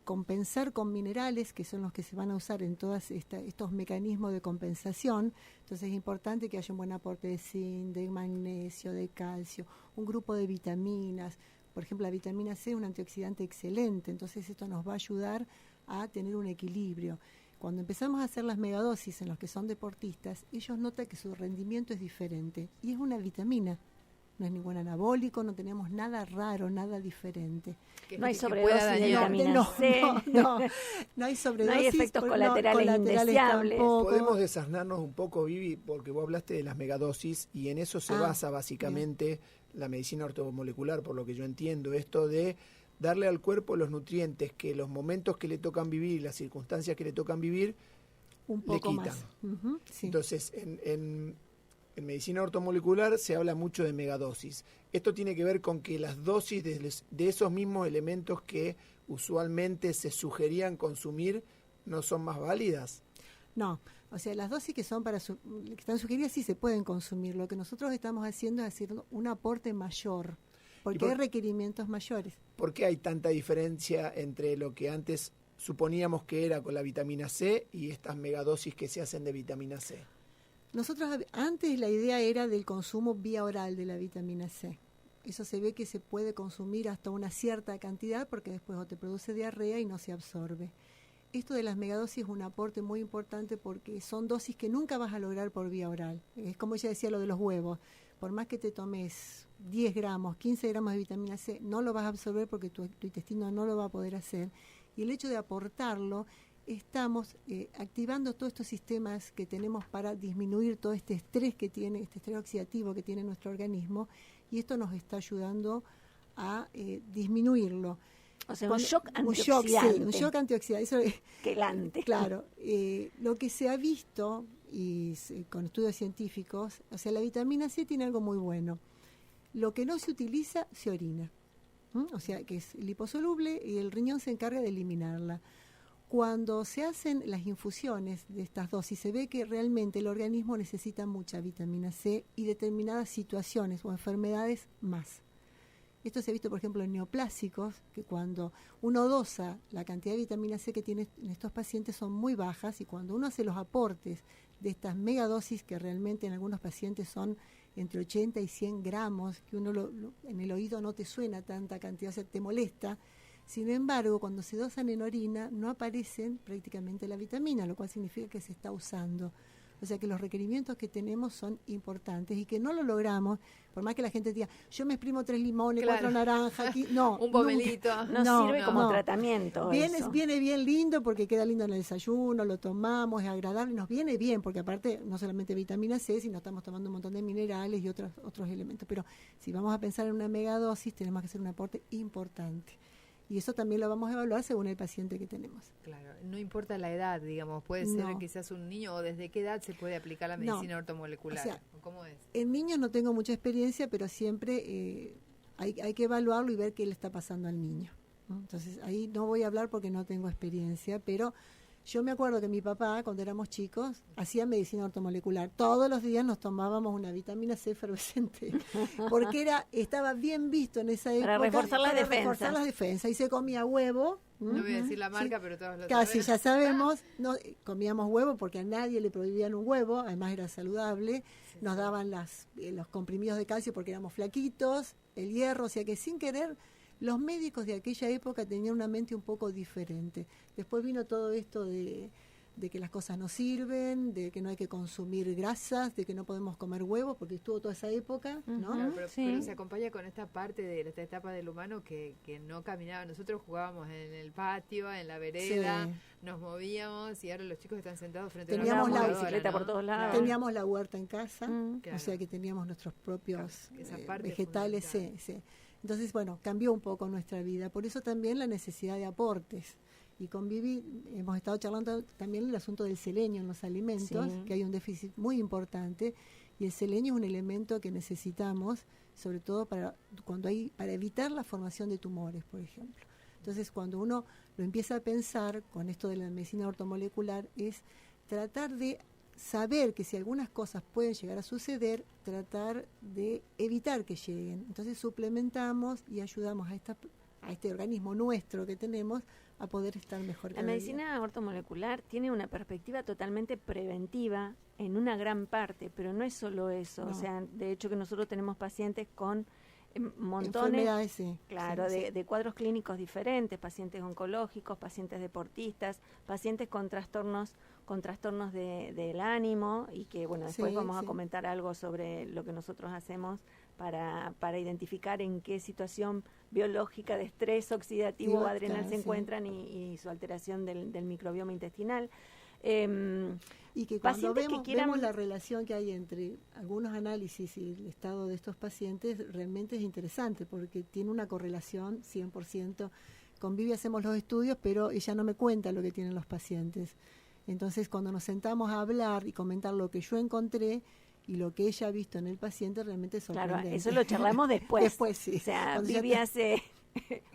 compensar con minerales, que son los que se van a usar en todos estos mecanismos de compensación. Entonces es importante que haya un buen aporte de zinc, de magnesio, de calcio, un grupo de vitaminas. Por ejemplo, la vitamina C es un antioxidante excelente, entonces esto nos va a ayudar a tener un equilibrio. Cuando empezamos a hacer las megadosis en los que son deportistas, ellos notan que su rendimiento es diferente y es una vitamina. No es ningún anabólico, no tenemos nada raro, nada diferente. No hay sobredosis de vitamina C. No hay sobredosis. No hay efectos colaterales indeseables. Tampoco. Podemos desasnarnos un poco, Vivi, porque vos hablaste de las megadosis y en eso se basa básicamente la medicina ortomolecular, por lo que yo entiendo, esto de darle al cuerpo los nutrientes que los momentos que le tocan vivir y las circunstancias que le tocan vivir un poco le quitan. Más. Sí. Entonces, en medicina ortomolecular se habla mucho de megadosis. Esto tiene que ver con que las dosis de esos mismos elementos que usualmente se sugerían consumir no son más válidas. No, O sea, las dosis que están sugeridas sí se pueden consumir. Lo que nosotros estamos haciendo es hacer un aporte mayor, porque hay requerimientos mayores. ¿Por qué hay tanta diferencia entre lo que antes suponíamos que era con la vitamina C y estas megadosis que se hacen de vitamina C? Nosotros antes la idea era del consumo vía oral de la vitamina C. Eso se ve que se puede consumir hasta una cierta cantidad porque después o te produce diarrea y no se absorbe. Esto de las megadosis es un aporte muy importante porque son dosis que nunca vas a lograr por vía oral. Es como ella decía lo de los huevos. Por más que te tomes 10 gramos, 15 gramos de vitamina C, no lo vas a absorber porque tu intestino no lo va a poder hacer. Y el hecho de aportarlo, estamos activando todos estos sistemas que tenemos para disminuir todo este estrés que tiene, este estrés oxidativo que tiene nuestro organismo, y esto nos está ayudando a disminuirlo. O sea, un shock antioxidante. Un shock antioxidante. Eso, quelante. Claro. Lo que se ha visto, con estudios científicos, o sea, la vitamina C tiene algo muy bueno. Lo que no se utiliza, se orina. O sea, que es liposoluble y el riñón se encarga de eliminarla. Cuando se hacen las infusiones de estas dosis, se ve que realmente el organismo necesita mucha vitamina C y determinadas situaciones o enfermedades más. Esto se ha visto, por ejemplo, en neoplásicos, que cuando uno dosa, la cantidad de vitamina C que tiene en estos pacientes son muy bajas, y cuando uno hace los aportes de estas megadosis, que realmente en algunos pacientes son entre 80 y 100 gramos, que uno en el oído no te suena tanta cantidad, o sea, te molesta. Sin embargo, cuando se dosan en orina, no aparecen prácticamente la vitamina, lo cual significa que se está usando. O sea que los requerimientos que tenemos son importantes y que no lo logramos, por más que la gente diga, yo me exprimo 3 limones, 4 naranjas, aquí, no. Un pomelito. No sirve como tratamiento. Viene bien lindo porque queda lindo en el desayuno, lo tomamos, es agradable, nos viene bien porque aparte no solamente vitamina C, sino estamos tomando un montón de minerales y otros elementos. Pero si vamos a pensar en una megadosis, tenemos que hacer un aporte importante. Y eso también lo vamos a evaluar según el paciente que tenemos. Claro, no importa la edad, digamos, puede ser quizás un niño, o desde qué edad se puede aplicar la medicina ortomolecular. O sea, ¿cómo es? En niños no tengo mucha experiencia, pero siempre hay que evaluarlo y ver qué le está pasando al niño, ¿no? Entonces ahí no voy a hablar porque no tengo experiencia, pero yo me acuerdo que mi papá, cuando éramos chicos, hacía medicina ortomolecular. Todos los días nos tomábamos una vitamina C efervescente, porque estaba bien visto en esa época. Para reforzar las defensas. Y se comía huevo. No voy a decir la marca, pero todos lo casi sabemos. ya sabemos. Comíamos huevo porque a nadie le prohibían un huevo, además era saludable. Nos daban los comprimidos de calcio porque éramos flaquitos, el hierro, o sea que sin querer... Los médicos de aquella época tenían una mente un poco diferente. Después vino todo esto de que las cosas no sirven, de que no hay que consumir grasas, de que no podemos comer huevos, porque estuvo toda esa época, ¿no? Claro, pero se acompaña con esta parte de esta etapa del humano que no caminaba. Nosotros jugábamos en el patio, en la vereda, nos movíamos, y ahora los chicos están sentados frente a la bicicleta por todos lados. Teníamos la huerta en casa, Claro. o sea que teníamos nuestros propios Esa parte vegetales, sí. Entonces, bueno, cambió un poco nuestra vida. Por eso también la necesidad de aportes. Y con Vivi hemos estado charlando también el asunto del selenio en los alimentos, que hay un déficit muy importante. Y el selenio es un elemento que necesitamos, sobre todo para evitar la formación de tumores, por ejemplo. Entonces, cuando uno lo empieza a pensar con esto de la medicina ortomolecular, es tratar de saber que si algunas cosas pueden llegar a suceder, tratar de evitar que lleguen. Entonces suplementamos y ayudamos a este organismo nuestro que tenemos a poder estar mejor. La medicina ortomolecular tiene una perspectiva totalmente preventiva en una gran parte, pero no es solo eso. No. O sea, de hecho que nosotros tenemos pacientes con montones, enfermedades, sí. Claro, Sí. de cuadros clínicos diferentes, pacientes oncológicos, pacientes deportistas, pacientes con trastornos del ánimo, y que bueno, después vamos a comentar algo sobre lo que nosotros hacemos para identificar en qué situación biológica de estrés oxidativo o adrenal se encuentran y su alteración del microbioma intestinal. Y que cuando vemos la relación que hay entre algunos análisis y el estado de estos pacientes, realmente es interesante porque tiene una correlación 100%. Con Vivi hacemos los estudios, pero ella no me cuenta lo que tienen los pacientes. Entonces, cuando nos sentamos a hablar y comentar lo que yo encontré y lo que ella ha visto en el paciente, realmente es sorprendente. Claro, eso lo charlamos después. Después, sí. O sea, Cuando Vivi hace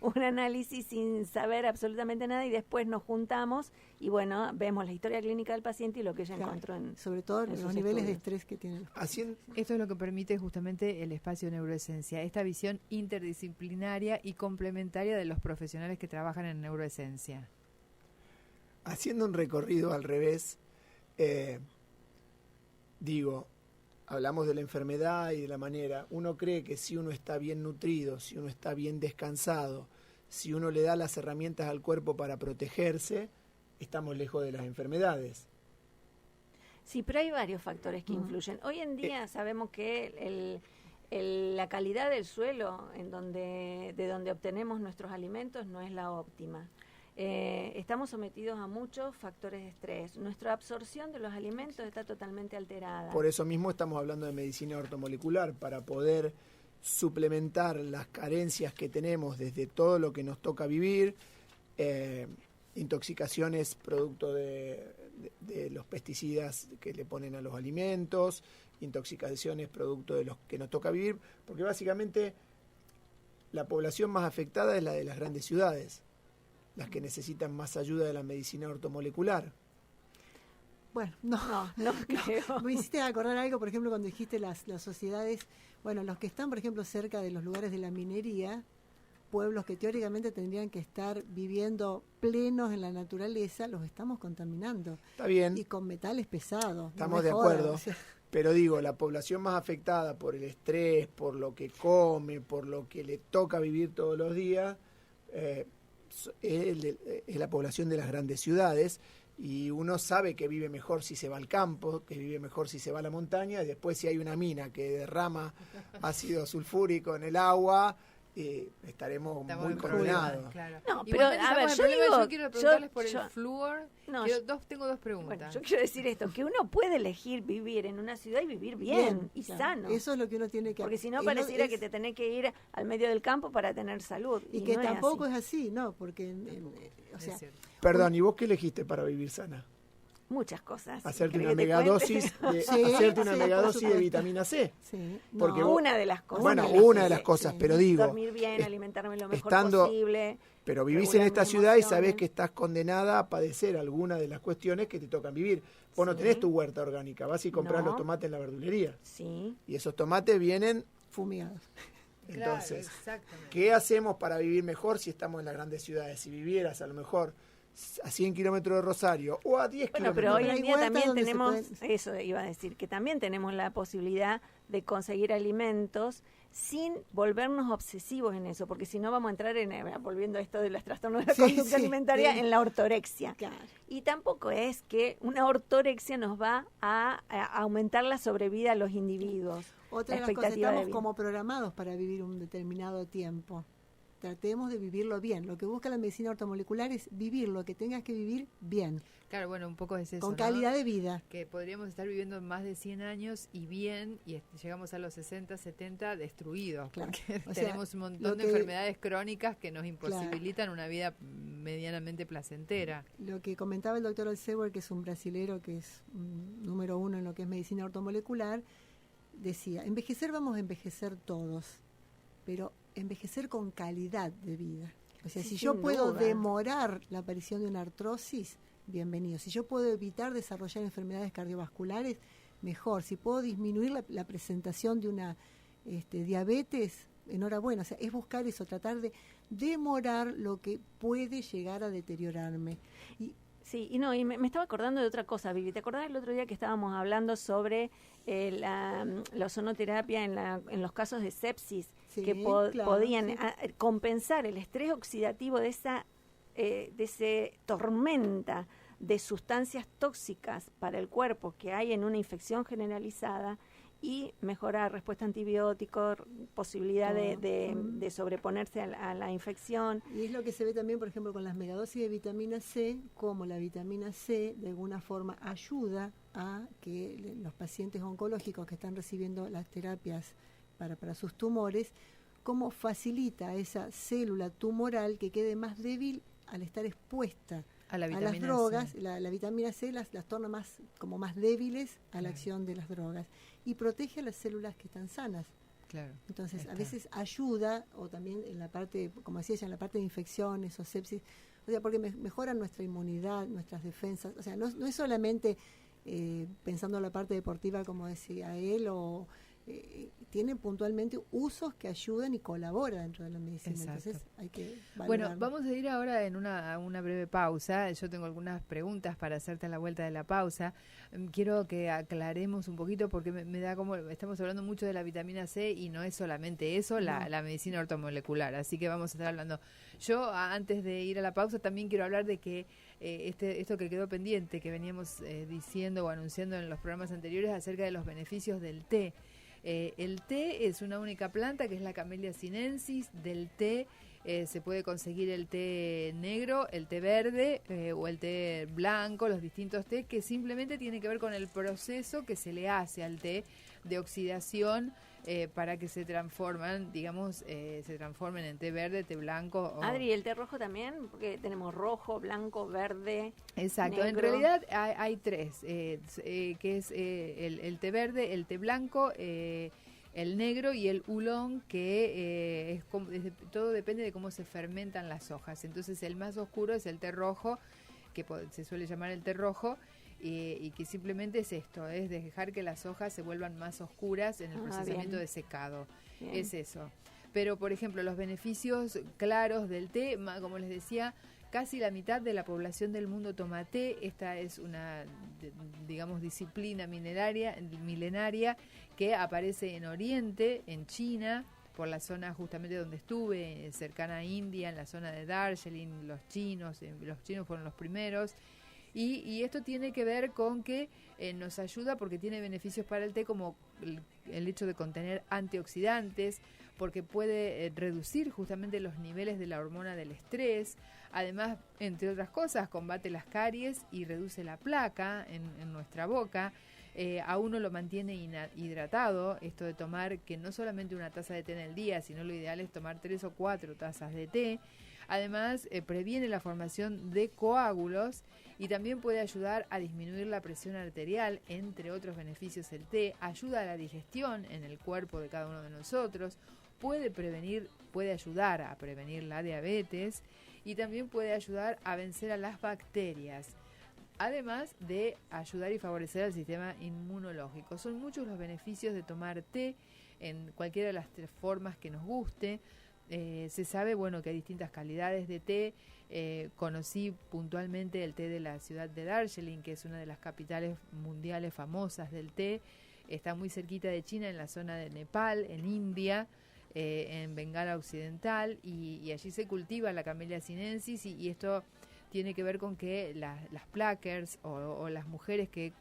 un análisis sin saber absolutamente nada y después nos juntamos y bueno, vemos la historia clínica del paciente y lo que ella Claro, encontró en sobre todo en los sus niveles de estudios. estrés que tienen. Esto es lo que permite justamente el espacio Neuroesencia, esta visión interdisciplinaria y complementaria de los profesionales que trabajan en Neuroesencia. Haciendo un recorrido al revés, hablamos de la enfermedad y de la manera. Uno cree que si uno está bien nutrido, si uno está bien descansado, si uno le da las herramientas al cuerpo para protegerse, estamos lejos de las enfermedades. Sí, pero hay varios factores que influyen. Hoy en día sabemos que la calidad del suelo de donde obtenemos nuestros alimentos no es la óptima. Estamos sometidos a muchos factores de estrés. Nuestra absorción de los alimentos está totalmente alterada. Por eso mismo estamos hablando de medicina ortomolecular, para poder suplementar las carencias que tenemos desde todo lo que nos toca vivir, intoxicaciones producto de los pesticidas que le ponen a los alimentos, intoxicaciones producto de los que nos toca vivir, porque básicamente la población más afectada es la de las grandes ciudades, las que necesitan más ayuda de la medicina ortomolecular. Bueno, no creo. Me hiciste acordar algo, por ejemplo, cuando dijiste las sociedades, bueno, los que están, por ejemplo, cerca de los lugares de la minería, pueblos que teóricamente tendrían que estar viviendo plenos en la naturaleza, los estamos contaminando. Está bien. Y con metales pesados. Estamos de acuerdo. Pero la población más afectada por el estrés, por lo que come, por lo que le toca vivir todos los días, es la población de las grandes ciudades, y uno sabe que vive mejor si se va al campo, que vive mejor si se va a la montaña, y después si hay una mina que derrama ácido sulfúrico en el agua, estaremos muy condenados. Claro. No, Igualmente pero, a estamos ver, en yo problema. digo, Yo quiero preguntarles por yo- el flúor. No, Tengo dos preguntas. Bueno, yo quiero decir esto, que uno puede elegir vivir en una ciudad y vivir bien y claro. sano. Eso es lo que uno tiene que Porque si no es pareciera es- que te tenés que ir al medio del campo para tener salud. Y que no tampoco así. es así, ¿no? Porque, o sea, Es cierto. Perdón, ¿y vos qué elegiste para vivir sana? Muchas cosas. Hacerte ¿Querés una que te cuente? megadosis Sí, por de supuesto. vitamina C. sí, Porque no, vos- Una de las cosas. Bueno, que elegí, una de las cosas, sí. pero digo, Dormir bien, es- alimentarme lo mejor estando- posible. Pero vivís en regular esta mis ciudad y sabés emociones. que estás condenada a padecer alguna de las cuestiones que te tocan vivir. Vos no Sí. tenés tu huerta orgánica, vas y comprás No. los tomates en la verdulería. Sí. Y esos tomates vienen, fumigados. entonces, Claro, exactamente. ¿qué hacemos para vivir mejor si estamos en las grandes ciudades? Si vivieras a lo mejor a 100 kilómetros de Rosario o a 10 Bueno, kilómetros. pero hoy Pero en hay día huertas también donde se tenemos, pueden- eso iba a decir, que también tenemos la posibilidad de conseguir alimentos sin volvernos obsesivos en eso, porque si no vamos a entrar volviendo a esto de los trastornos de la Sí, conducta sí, alimentaria, sí. en la ortorexia. Claro. Y tampoco es que una ortorexia nos va a aumentar la sobrevida a los individuos. Otra la de las cosas, expectativa de estamos vida. como programados para vivir un determinado tiempo. Tratemos de vivirlo bien. Lo que busca la medicina ortomolecular es vivir lo que tengas que vivir bien, Claro, bueno, un poco es eso, con ¿no? calidad de vida. Que podríamos estar viviendo más de 100 años y bien, y llegamos a los 60, 70 destruidos, Claro. porque O sea, tenemos un lo montón de que- enfermedades crónicas que nos imposibilitan una vida medianamente placentera. Lo que comentaba el doctor Alsewer, que es un brasilero que es número 1 en lo que es medicina ortomolecular, decía, envejecer vamos a envejecer todos, pero envejecer con calidad de vida. O sea, Sí, si yo sin puedo duda. demorar la aparición de una artrosis, bienvenido. Si yo puedo evitar desarrollar enfermedades cardiovasculares, mejor. Si puedo disminuir la presentación de una diabetes, enhorabuena. O sea, es buscar eso, tratar de demorar lo que puede llegar a deteriorarme. Y Sí, y me estaba acordando de otra cosa, Vivi. ¿Te acordás el otro día que estábamos hablando sobre la ozonoterapia en los casos de sepsis, Sí, que claro, podían sí. compensar el estrés oxidativo de ese tormenta de sustancias tóxicas para el cuerpo que hay en una infección generalizada y mejorar respuesta a antibióticos, posibilidad de sobreponerse a la infección? Y es lo que se ve también, por ejemplo, con las megadosis de vitamina C, como la vitamina C de alguna forma ayuda a que los pacientes oncológicos que están recibiendo las terapias para sus tumores, cómo facilita a esa célula tumoral que quede más débil al estar expuesta A la a las vitamina drogas. C. La vitamina C las torna más débiles a la acción de las drogas y protege a las células que están sanas. Claro. Entonces, a Está. veces ayuda, o también en la parte, como decía ella, en la parte de infecciones o sepsis, o sea, porque mejora nuestra inmunidad, nuestras defensas. O sea, no es solamente pensando en la parte deportiva, como decía él, o tiene puntualmente usos que ayudan y colaboran dentro de la medicina. Exacto. Entonces, hay que Bueno, valorarlo. vamos a ir ahora a una breve pausa. Yo tengo algunas preguntas para hacerte a la vuelta de la pausa. Quiero que aclaremos un poquito porque me da como, estamos hablando mucho de la vitamina C y no es solamente eso, la medicina ortomolecular. Así que vamos a estar hablando. Yo, antes de ir a la pausa, también quiero hablar de que esto que quedó pendiente, que veníamos diciendo o anunciando en los programas anteriores acerca de los beneficios del té. El té es una única planta que es la Camellia sinensis. Del té se puede conseguir el té negro, el té verde o el té blanco, los distintos té, que simplemente tiene que ver con el proceso que se le hace al té de oxidación para que se transformen en té verde, té blanco. Adri, ¿el té rojo también? Porque tenemos rojo, blanco, verde. Exacto, negro. en realidad hay tres, que es el té verde, el té blanco, el negro y el oolong, que todo depende de cómo se fermentan las hojas. Entonces el más oscuro es el té rojo, que se suele llamar el té rojo, y que simplemente es esto, es dejar que las hojas se vuelvan más oscuras en el procesamiento bien. de secado. Bien. Es eso. Pero, por ejemplo, los beneficios claros del té, como les decía, casi la mitad de la población del mundo toma té. Esta es una, digamos, disciplina milenaria que aparece en Oriente, en China, por la zona justamente donde estuve, cercana a India, en la zona de Darjeeling. Los chinos fueron los primeros. Y esto tiene que ver con que nos ayuda porque tiene beneficios para el té, como el hecho de contener antioxidantes, porque puede reducir justamente los niveles de la hormona del estrés. Además, entre otras cosas, combate las caries y reduce la placa en nuestra boca. A uno lo mantiene hidratado, esto de tomar que no solamente una taza de té en el día, sino lo ideal es tomar 3 o 4 tazas de té. Además, previene la formación de coágulos y también puede ayudar a disminuir la presión arterial, entre otros beneficios. El té ayuda a la digestión en el cuerpo de cada uno de nosotros, puede ayudar a prevenir la diabetes y también puede ayudar a vencer a las bacterias, además de ayudar y favorecer al sistema inmunológico. Son muchos los beneficios de tomar té en cualquiera de las tres formas que nos guste. Se sabe, bueno, que hay distintas calidades de té. Conocí puntualmente el té de la ciudad de Darjeeling, que es una de las capitales mundiales famosas del té. Está muy cerquita de China, en la zona de Nepal, en India, en Bengala Occidental, y allí se cultiva la Camellia sinensis, y esto tiene que ver con que las plaquers o las mujeres, que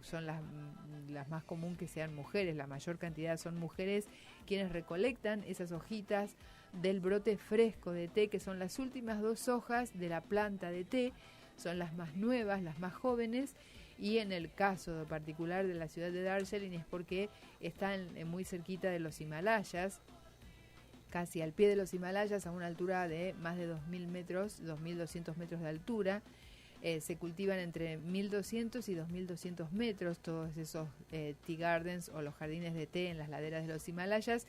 son las más común que sean mujeres, la mayor cantidad son mujeres, quienes recolectan esas hojitas del brote fresco de té, que son las últimas 2 hojas de la planta de té, son las más nuevas, las más jóvenes, y en el caso particular de la ciudad de Darjeeling es porque están muy cerquita de los Himalayas, casi al pie de los Himalayas, a una altura de más de 2.000 metros, 2.200 metros de altura. Se cultivan entre 1.200 y 2.200 metros todos esos tea gardens o los jardines de té en las laderas de los Himalayas,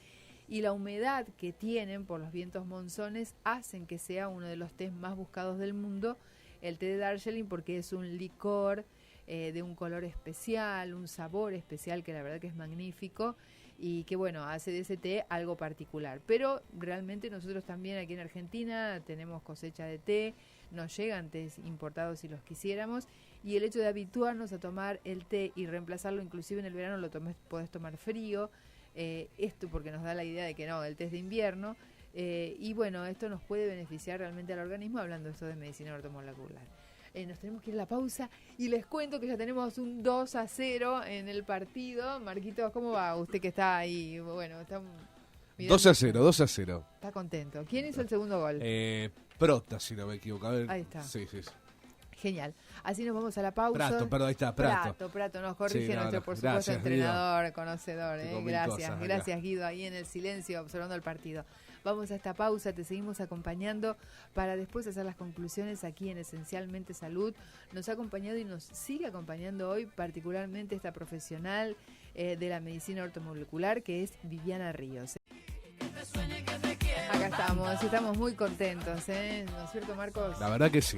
y la humedad que tienen por los vientos monzones hacen que sea uno de los tés más buscados del mundo, el té de Darjeeling, porque es un licor de un color especial, un sabor especial que la verdad que es magnífico, y que bueno, hace de ese té algo particular. Pero realmente nosotros también aquí en Argentina tenemos cosecha de té, nos llegan tés importados si los quisiéramos, y el hecho de habituarnos a tomar el té y reemplazarlo, inclusive en el verano podés tomar frío, esto porque nos da la idea de que no, el té es de invierno, y bueno, esto nos puede beneficiar realmente al organismo, hablando esto de medicina ortomolecular. Nos tenemos que ir a la pausa y les cuento que ya tenemos un 2-0 en el partido. Marquitos, ¿cómo va usted que está ahí? Bueno, está mirando. 2-0. Está contento. ¿Quién hizo el segundo gol? Prota, si no me equivoco. A ver. Ahí está. Sí. Genial. Así nos vamos a la pausa. Ahí está, Prato. Prato, nos corrige Sí, nuestro, por supuesto, gracias, entrenador, Guido. conocedor. Tengo mil Gracias, cosas gracias acá. Guido, ahí en el silencio, observando el partido. Vamos a esta pausa, te seguimos acompañando para después hacer las conclusiones aquí en Esencialmente Salud. Nos ha acompañado y nos sigue acompañando hoy, particularmente esta profesional de la medicina ortomolecular, que es Viviana Ríos. Acá estamos muy contentos, ¿no es cierto, Marcos? La verdad que sí.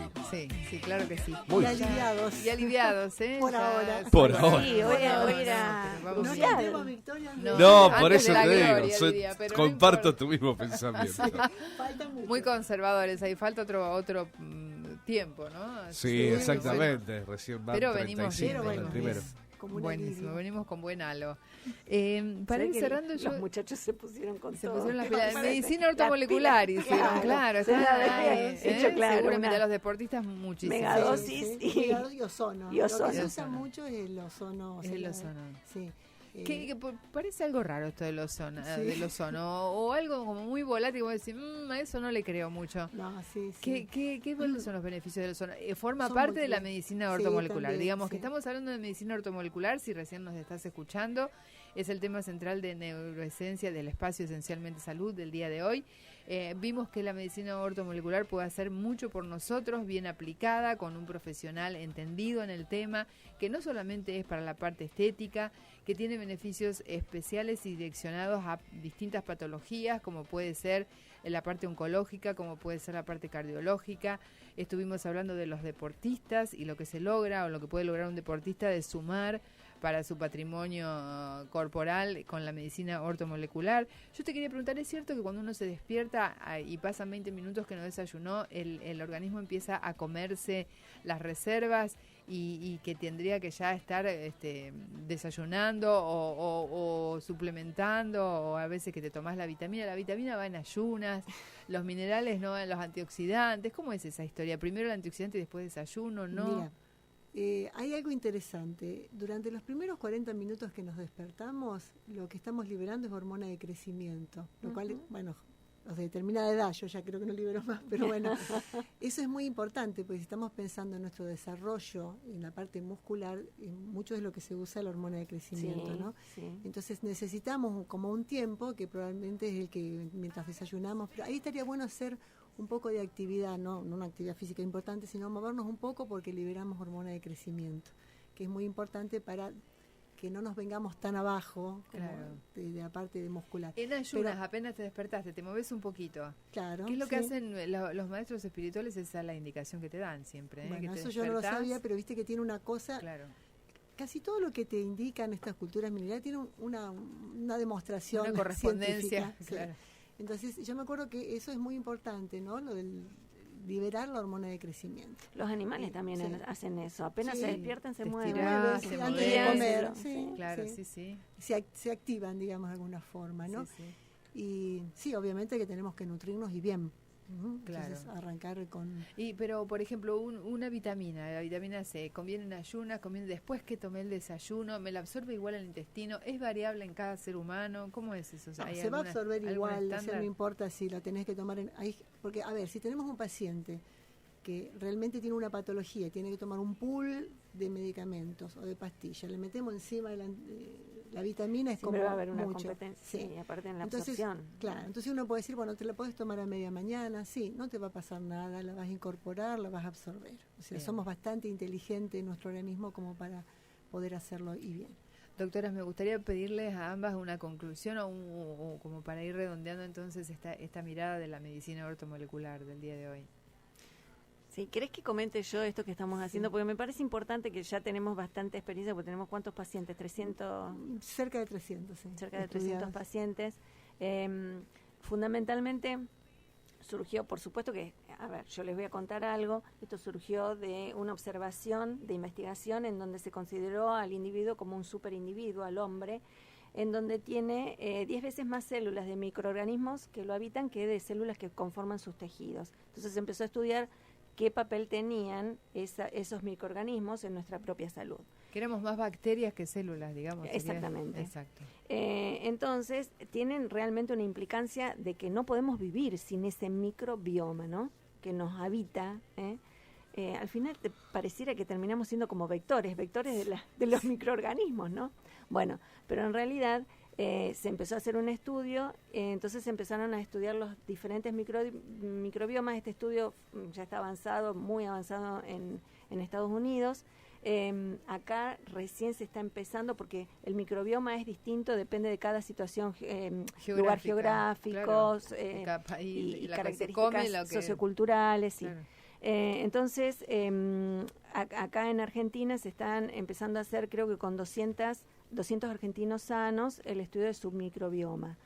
Sí, claro que sí. Muy Y bien. aliviados. Y aliviados, ¿eh? Por Ya- ahora. Por Sí, ahora. Sí, hoy era Vamos No bien. cantemos victoria. No, antes por de eso la te gloria, digo, diría, pero no comparto importa. tu mismo pensamiento. Falta mucho. Muy conservadores, ahí falta otro tiempo, ¿no? Sí, exactamente. Recién van Pero venimos 35 bien, el venimos primero. Como un Buenísimo, alivio. venimos con buen halo. Para Se ir ve que cerrando, yo... los muchachos se pusieron con Se todo. pusieron las pilas. Parece- Medicina ortomolecular las hicieron, pilas, claro. se Están la ahí, habían hecho, claro, seguramente una a los deportistas muchísimo. megadosis. Sí, megadosis y ozono. Y ozono. Lo que se usa Ozono. mucho es el ozono. o Es sea, el la- ozono. Sí. Parece algo raro esto del ozono, Sí. del ozono o algo como muy volátil, como decir, a eso no le creo mucho. No, sí, sí. ¿Qué cuáles son los beneficios del ozono? Forma Son parte de la múltiples. medicina Sí, ortomolecular. también, Digamos que sí. estamos hablando de medicina ortomolecular, si recién nos estás escuchando, es el tema central de neuroesencia del espacio Esencialmente Salud del día de hoy. Vimos que la medicina ortomolecular puede hacer mucho por nosotros, bien aplicada, con un profesional entendido en el tema, que no solamente es para la parte estética, que tiene beneficios especiales y direccionados a distintas patologías, como puede ser la parte oncológica, como puede ser la parte cardiológica. Estuvimos hablando de los deportistas y lo que se logra o lo que puede lograr un deportista de sumar para su patrimonio corporal con la medicina ortomolecular. Yo te quería preguntar, ¿es cierto que cuando uno se despierta y pasan 20 minutos que no desayunó, el organismo empieza a comerse las reservas y que tendría que ya estar desayunando o suplementando, o a veces que te tomás la vitamina va en ayunas, los minerales no, los antioxidantes? ¿Cómo es esa historia? Primero el antioxidante y después desayuno, ¿no? Mira, hay algo interesante. Durante los primeros 40 minutos que nos despertamos, lo que estamos liberando es hormona de crecimiento, lo cual, bueno, o sea, determinada edad, yo ya creo que no libero más, pero bueno, eso es muy importante, porque si estamos pensando en nuestro desarrollo, en la parte muscular, mucho es lo que se usa la hormona de crecimiento, ¿no? Sí. Entonces necesitamos como un tiempo, que probablemente es el que mientras desayunamos, pero ahí estaría bueno hacer un poco de actividad, no una actividad física importante, sino movernos un poco porque liberamos hormona de crecimiento, que es muy importante para que no nos vengamos tan abajo como Claro. de la parte de muscular. En ayunas, Pero- apenas te despertaste, te moves un poquito. Claro. ¿Qué es lo que sí. hacen los maestros espirituales? Esa es la indicación que te dan siempre. Bueno, que te eso yo no lo despertás. sabía, pero viste que tiene una cosa, Claro. casi todo lo que te indican estas culturas minerales tiene una demostración Una correspondencia. científica, sí. Claro. Entonces, yo me acuerdo que eso es muy importante, ¿no? Lo del liberar la hormona de crecimiento. Los animales Sí, también sí. hacen eso. Apenas Sí. se despiertan, se Te mueven. estirás, Sí, te antes de movés. comer, Sí. sí. Claro, sí. Se activan, digamos, de alguna forma, ¿no? Sí, sí. Y sí, obviamente que tenemos que nutrirnos y bien. Ujú. Claro. Entonces, arrancar con... Pero, por ejemplo, una vitamina, la vitamina C, ¿conviene en ayunas? ¿Conviene después que tomé el desayuno? ¿Me la absorbe igual el intestino? ¿Es variable en cada ser humano? ¿Cómo es eso? O sea, ¿hay se va a alguna- absorber algún igual, o sea, estándar? no importa si la tenés que tomar porque, a ver, si tenemos un paciente que realmente tiene una patología, tiene que tomar un pool de medicamentos o de pastillas, le metemos encima la vitamina, es Siempre como va a haber una mucho. competencia. Sí. Sí, aparte en la Entonces, absorción. claro, entonces uno puede decir, bueno, te la puedes tomar a media mañana, sí, no te va a pasar nada, la vas a incorporar, la vas a absorber. O sea, Bien. somos bastante inteligentes en nuestro organismo como para poder hacerlo y bien. Doctoras, me gustaría pedirles a ambas una conclusión o como para ir redondeando entonces esta mirada de la medicina ortomolecular del día de hoy. Sí, ¿querés que comente yo esto que estamos haciendo? Porque me parece importante que ya tenemos bastante experiencia, porque tenemos ¿cuántos pacientes? 300, Cerca de 300, sí. cerca de 300 estudiados. pacientes. Fundamentalmente surgió, por supuesto que, a ver, yo les voy a contar algo, esto surgió de una observación de investigación en donde se consideró al individuo como un superindividuo, al hombre, en donde tiene 10 veces más células de microorganismos que lo habitan que de células que conforman sus tejidos. Entonces se empezó a estudiar qué papel tenían esos microorganismos en nuestra propia salud. Que éramos más bacterias que células, digamos. sería- Exactamente. Exacto. Entonces, tienen realmente una implicancia de que no podemos vivir sin ese microbioma, ¿no? Que nos habita. Al final pareciera que terminamos siendo como vectores de los microorganismos, ¿no? Bueno, pero en realidad se empezó a hacer un estudio, entonces se empezaron a estudiar los diferentes microbiomas. Este estudio ya está avanzado, muy avanzado en Estados Unidos. Acá recién se está empezando porque el microbioma es distinto, depende de cada situación, lugar geográfico, claro, de cada país, y la que se características come, lo que- socioculturales. Sí. Claro. Entonces, acá en Argentina se están empezando a hacer, creo que con 200 argentinos sanos, el estudio de su microbioma.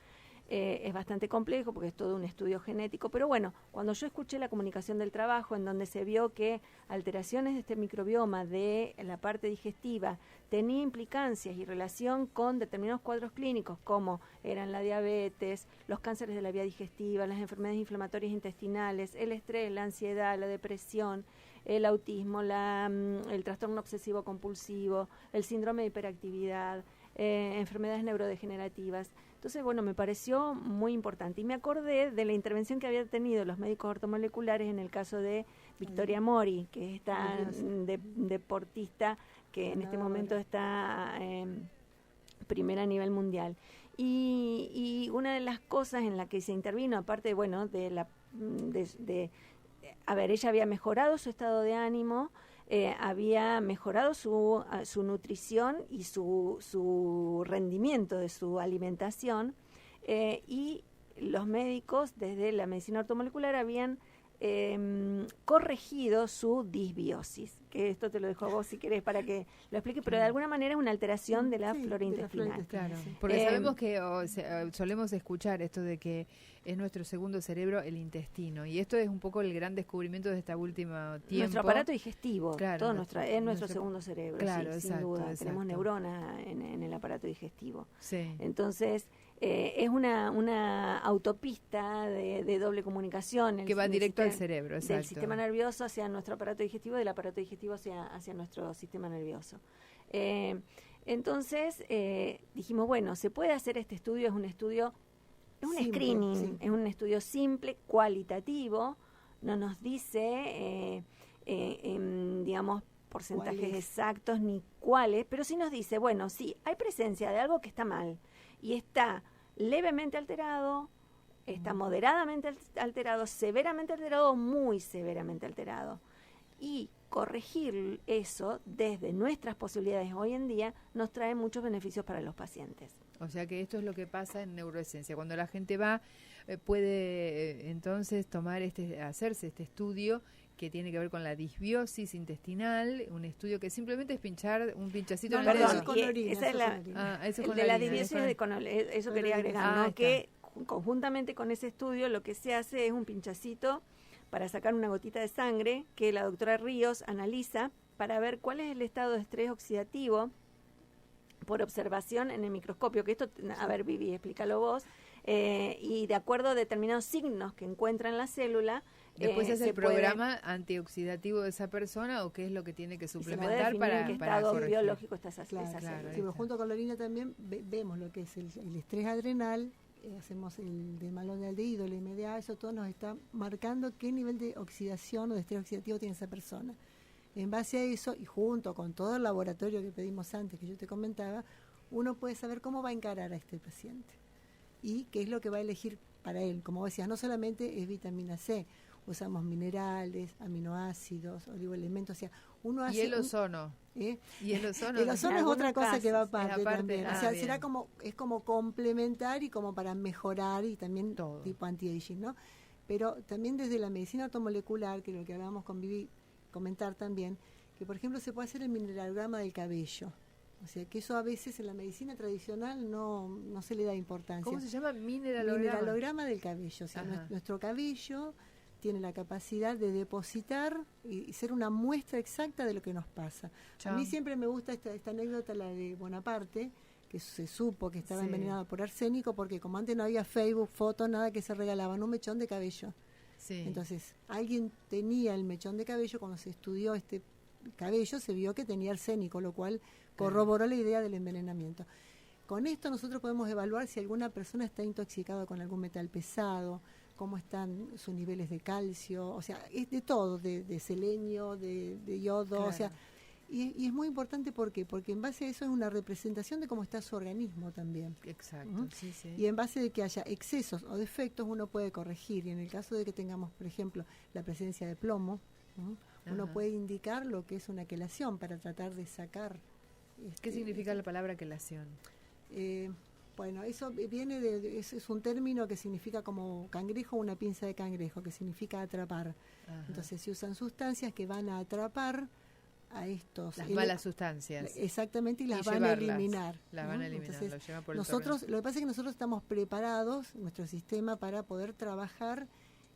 Es bastante complejo porque es todo un estudio genético, pero bueno, cuando yo escuché la comunicación del trabajo en donde se vio que alteraciones de este microbioma de la parte digestiva tenía implicancias y relación con determinados cuadros clínicos como eran la diabetes, los cánceres de la vía digestiva, las enfermedades inflamatorias intestinales, el estrés, la ansiedad, la depresión, el autismo, el trastorno obsesivo compulsivo, el síndrome de hiperactividad, enfermedades neurodegenerativas. Entonces, bueno, me pareció muy importante. Y me acordé de la intervención que habían tenido los médicos ortomoleculares en el caso de Victoria Mori, que es esta deportista que en este momento está primera a nivel mundial. Y una de las cosas en la que se intervino, aparte, bueno, a ver, ella había mejorado su estado de ánimo, había mejorado su nutrición y su rendimiento de su alimentación, y los médicos desde la medicina ortomolecular habían corregido su disbiosis, que esto te lo dejo a vos si querés para que lo expliques, pero de alguna manera es una alteración de la flora intestinal. Claro, porque sabemos que solemos escuchar esto de que es nuestro segundo cerebro el intestino, y esto es un poco el gran descubrimiento de este último tiempo. Nuestro aparato digestivo, claro, todo es nuestro segundo cerebro, claro, sí, sin duda. Tenemos neuronas en el aparato digestivo. Sí. Entonces, es una autopista de doble comunicación. Que va directo al cerebro, exacto. Del sistema nervioso hacia nuestro aparato digestivo, del aparato digestivo hacia nuestro sistema nervioso. Entonces, dijimos, bueno, se puede hacer este estudio, es un simple, screening, sí. Es un estudio simple, cualitativo, no nos dice, digamos, porcentajes exactos ni cuáles, pero sí nos dice, bueno, sí, hay presencia de algo que está mal y está levemente alterado, está moderadamente alterado, severamente alterado o muy severamente alterado. Y corregir eso desde nuestras posibilidades hoy en día nos trae muchos beneficios para los pacientes. O sea que esto es lo que pasa en Neuroesencia. Cuando la gente va, puede entonces hacerse este estudio que tiene que ver con la disbiosis intestinal, un estudio que simplemente es pinchar un pinchacito en el dedo. El de la disbiosis eso quería agregar, ¿no? Que conjuntamente con ese estudio lo que se hace es un pinchacito para sacar una gotita de sangre que la doctora Ríos analiza para ver cuál es el estado de estrés oxidativo por observación en el microscopio, que esto, a ver, Vivi, explícalo vos, y de acuerdo a determinados signos que encuentra en la célula. Después es el programa antioxidativo de esa persona, o qué es lo que tiene que suplementar para en qué estado biológico está esa claro. célula. Sí, junto con la orina también vemos lo que es el estrés adrenal, hacemos el de malón de aldehído, el MDA, eso todo nos está marcando qué nivel de oxidación o de estrés oxidativo tiene esa persona. En base a eso, y junto con todo el laboratorio que pedimos antes, que yo te comentaba, uno puede saber cómo va a encarar a este paciente y qué es lo que va a elegir para él. Como decías, no solamente es vitamina C, usamos minerales, aminoácidos, oligoelementos, o sea, uno hace... Y el ozono. Y el ozono. El ozono es otra cosa que va aparte también. O sea, bien. será como complementar y como para mejorar y también todo. Tipo anti-aging, ¿no? Pero también desde la medicina ortomolecular, que es lo que hablábamos con Vivi, comentar también, que por ejemplo se puede hacer el mineralograma del cabello. O sea, que eso a veces en la medicina tradicional no se le da importancia. ¿Cómo se llama? Mineralograma. Mineralograma del cabello. O sea, nuestro cabello tiene la capacidad de depositar y ser una muestra exacta de lo que nos pasa. A mí siempre me gusta esta anécdota, la de Bonaparte, que se supo que estaba envenenado por arsénico, porque como antes no había Facebook, fotos, nada, que se regalaban un mechón de cabello. Sí. Entonces, alguien tenía el mechón de cabello, cuando se estudió este cabello, se vio que tenía arsénico, lo cual corroboró la idea del envenenamiento. Con esto nosotros podemos evaluar si alguna persona está intoxicada con algún metal pesado, cómo están sus niveles de calcio, o sea, es de todo, de selenio, de yodo, o sea, y es muy importante porque en base a eso es una representación de cómo está su organismo también. Exacto, sí. Y en base de que haya excesos o defectos uno puede corregir, y en el caso de que tengamos, por ejemplo, la presencia de plomo, Uno Ajá. puede indicar lo que es una quelación para tratar de sacar. ¿Qué significa la palabra quelación? Bueno, eso viene es un término que significa como cangrejo, una pinza de cangrejo, que significa atrapar. Ajá. Entonces se usan sustancias que van a atrapar a estos Las malas sustancias. exactamente, y las Y van a llevarlas. eliminar. Las ¿no? van a eliminar, Entonces, lo llevan por el nosotros, torrente. lo que pasa es que nosotros estamos preparados, nuestro sistema, para poder trabajar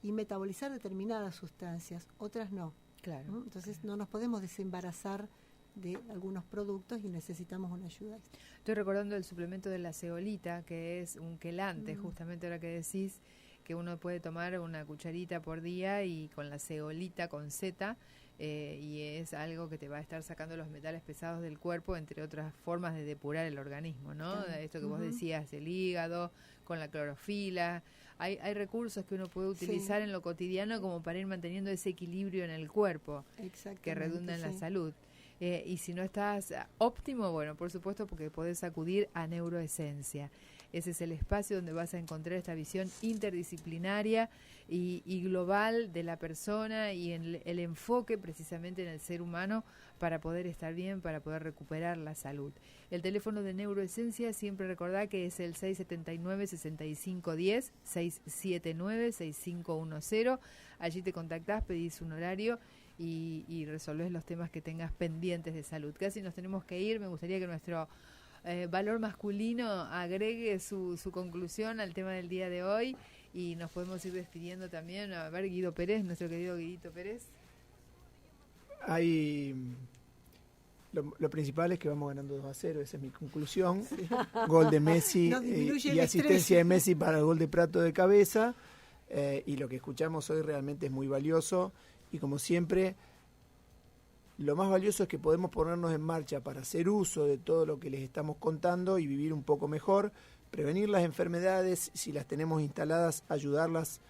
y metabolizar determinadas sustancias, otras no. Claro. ¿no? Entonces no nos podemos desembarazar de algunos productos y necesitamos una ayuda. Estoy recordando el suplemento de la zeolita, que es un quelante, justamente ahora que decís que uno puede tomar una cucharita por día y con la zeolita con Z, y es algo que te va a estar sacando los metales pesados del cuerpo, entre otras formas de depurar el organismo, ¿no? Claro. Esto que vos decías, el hígado, con la clorofila. Hay recursos que uno puede utilizar en lo cotidiano como para ir manteniendo ese equilibrio en el cuerpo, Exactamente, que redunda en la sí. salud. Y si no estás óptimo, bueno, por supuesto, porque podés acudir a Neuroesencia. Ese es el espacio donde vas a encontrar esta visión interdisciplinaria y global de la persona y el enfoque precisamente en el ser humano para poder estar bien, para poder recuperar la salud. El teléfono de Neuroesencia, siempre recordá que es el 679-6510, 679-6510. Allí te contactás, pedís un horario y resolvés los temas que tengas pendientes de salud. Casi nos tenemos que ir, me gustaría que nuestro valor masculino agregue su conclusión al tema del día de hoy y nos podemos ir despidiendo también. A ver, Guido Pérez, nuestro querido Guidito Pérez. Hay lo principal es que vamos ganando 2-0, esa es mi conclusión. Gol de Messi Nos disminuye y el asistencia estrés. de Messi para el gol de Prato de cabeza. Y lo que escuchamos hoy realmente es muy valioso. Y como siempre, lo más valioso es que podemos ponernos en marcha para hacer uso de todo lo que les estamos contando y vivir un poco mejor, prevenir las enfermedades, si las tenemos instaladas, ayudarlas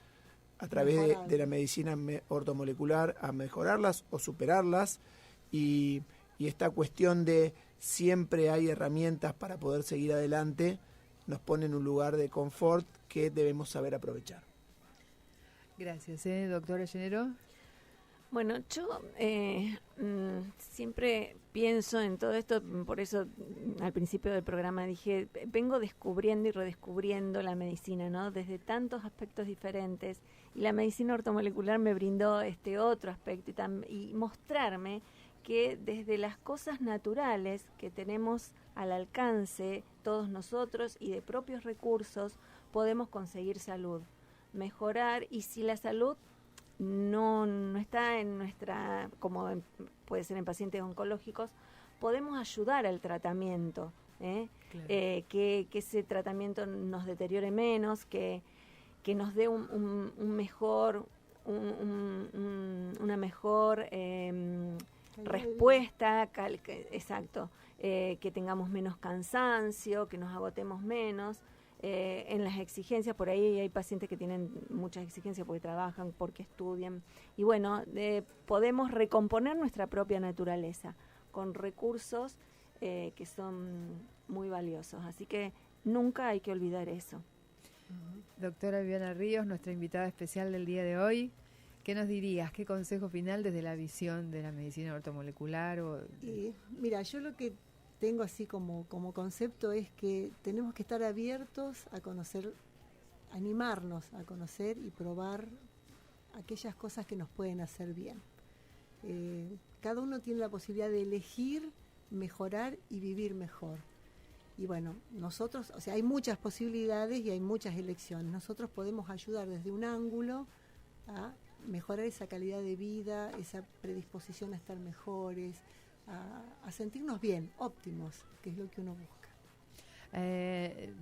a través de la medicina ortomolecular a mejorarlas o superarlas. Y esta cuestión de siempre hay herramientas para poder seguir adelante nos pone en un lugar de confort que debemos saber aprovechar. Gracias, doctora Llenero. Bueno, yo siempre pienso en todo esto, por eso al principio del programa dije, vengo descubriendo y redescubriendo la medicina, ¿no? Desde tantos aspectos diferentes, y la medicina ortomolecular me brindó este otro aspecto y mostrarme que desde las cosas naturales que tenemos al alcance todos nosotros y de propios recursos podemos conseguir salud, mejorar, y si la salud no está en nuestra, puede ser en pacientes oncológicos, podemos ayudar al tratamiento, Claro. que ese tratamiento nos deteriore menos, que nos dé una mejor respuesta, exacto, que tengamos menos cansancio, que nos agotemos menos. En las exigencias, por ahí hay pacientes que tienen muchas exigencias porque trabajan, porque estudian, y bueno, podemos recomponer nuestra propia naturaleza con recursos que son muy valiosos, así que nunca hay que olvidar eso. Doctora Viviana Ríos, nuestra invitada especial del día de hoy, ¿qué nos dirías? ¿Qué consejo final desde la visión de la medicina ortomolecular? Mira, yo lo que tengo así como concepto es que tenemos que estar abiertos a conocer, animarnos a conocer y probar aquellas cosas que nos pueden hacer bien. Cada uno tiene la posibilidad de elegir, mejorar y vivir mejor. Y bueno, nosotros, o sea, hay muchas posibilidades y hay muchas elecciones. Nosotros podemos ayudar desde un ángulo a mejorar esa calidad de vida, esa predisposición a estar mejores, a sentirnos bien, óptimos, que es lo que uno busca.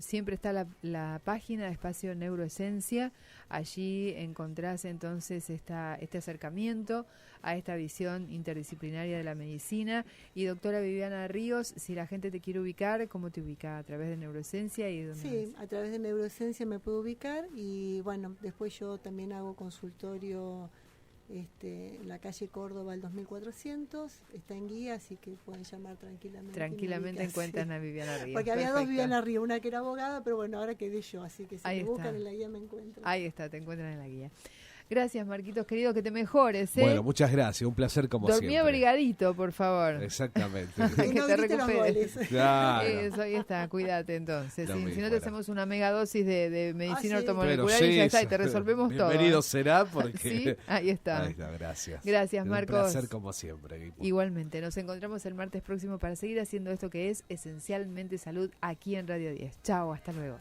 Siempre está la página de Espacio Neuroesencia, allí encontrás entonces este acercamiento a esta visión interdisciplinaria de la medicina. Y doctora Viviana Ríos, si la gente te quiere ubicar, ¿cómo te ubica? ¿A través de Neuroesencia? ¿Y dónde Sí, es? a través de Neuroesencia me puedo ubicar y bueno, después yo también hago consultorio en la calle Córdoba al 2400, está en guía, así que pueden llamar tranquilamente. Tranquilamente encuentran a Viviana Ríos. Porque había dos Perfecto. Viviana Ríos, una que era abogada, pero bueno, ahora quedé yo, así que si Ahí me buscan está. en la guía me encuentran. Ahí está, te encuentran en la guía. Gracias, Marquitos, querido, que te mejores, ¿eh? Bueno, muchas gracias, un placer como Dormí siempre. abrigadito, por favor. Exactamente. Que Que no te grite los recuperes. goles. Claro. Eso, ahí está, cuídate entonces. Lo Si mismo, no te bueno. hacemos una megadosis de medicina sí. ortomolecular Pero y ya está, y sí, te resolvemos todo. bienvenido será porque... Sí, ahí está. Ahí está, gracias. Gracias, Marcos. Un placer como siempre. Guipo. Igualmente, nos encontramos el martes próximo para seguir haciendo esto que es Esencialmente Salud aquí en Radio 10. Chao, hasta luego.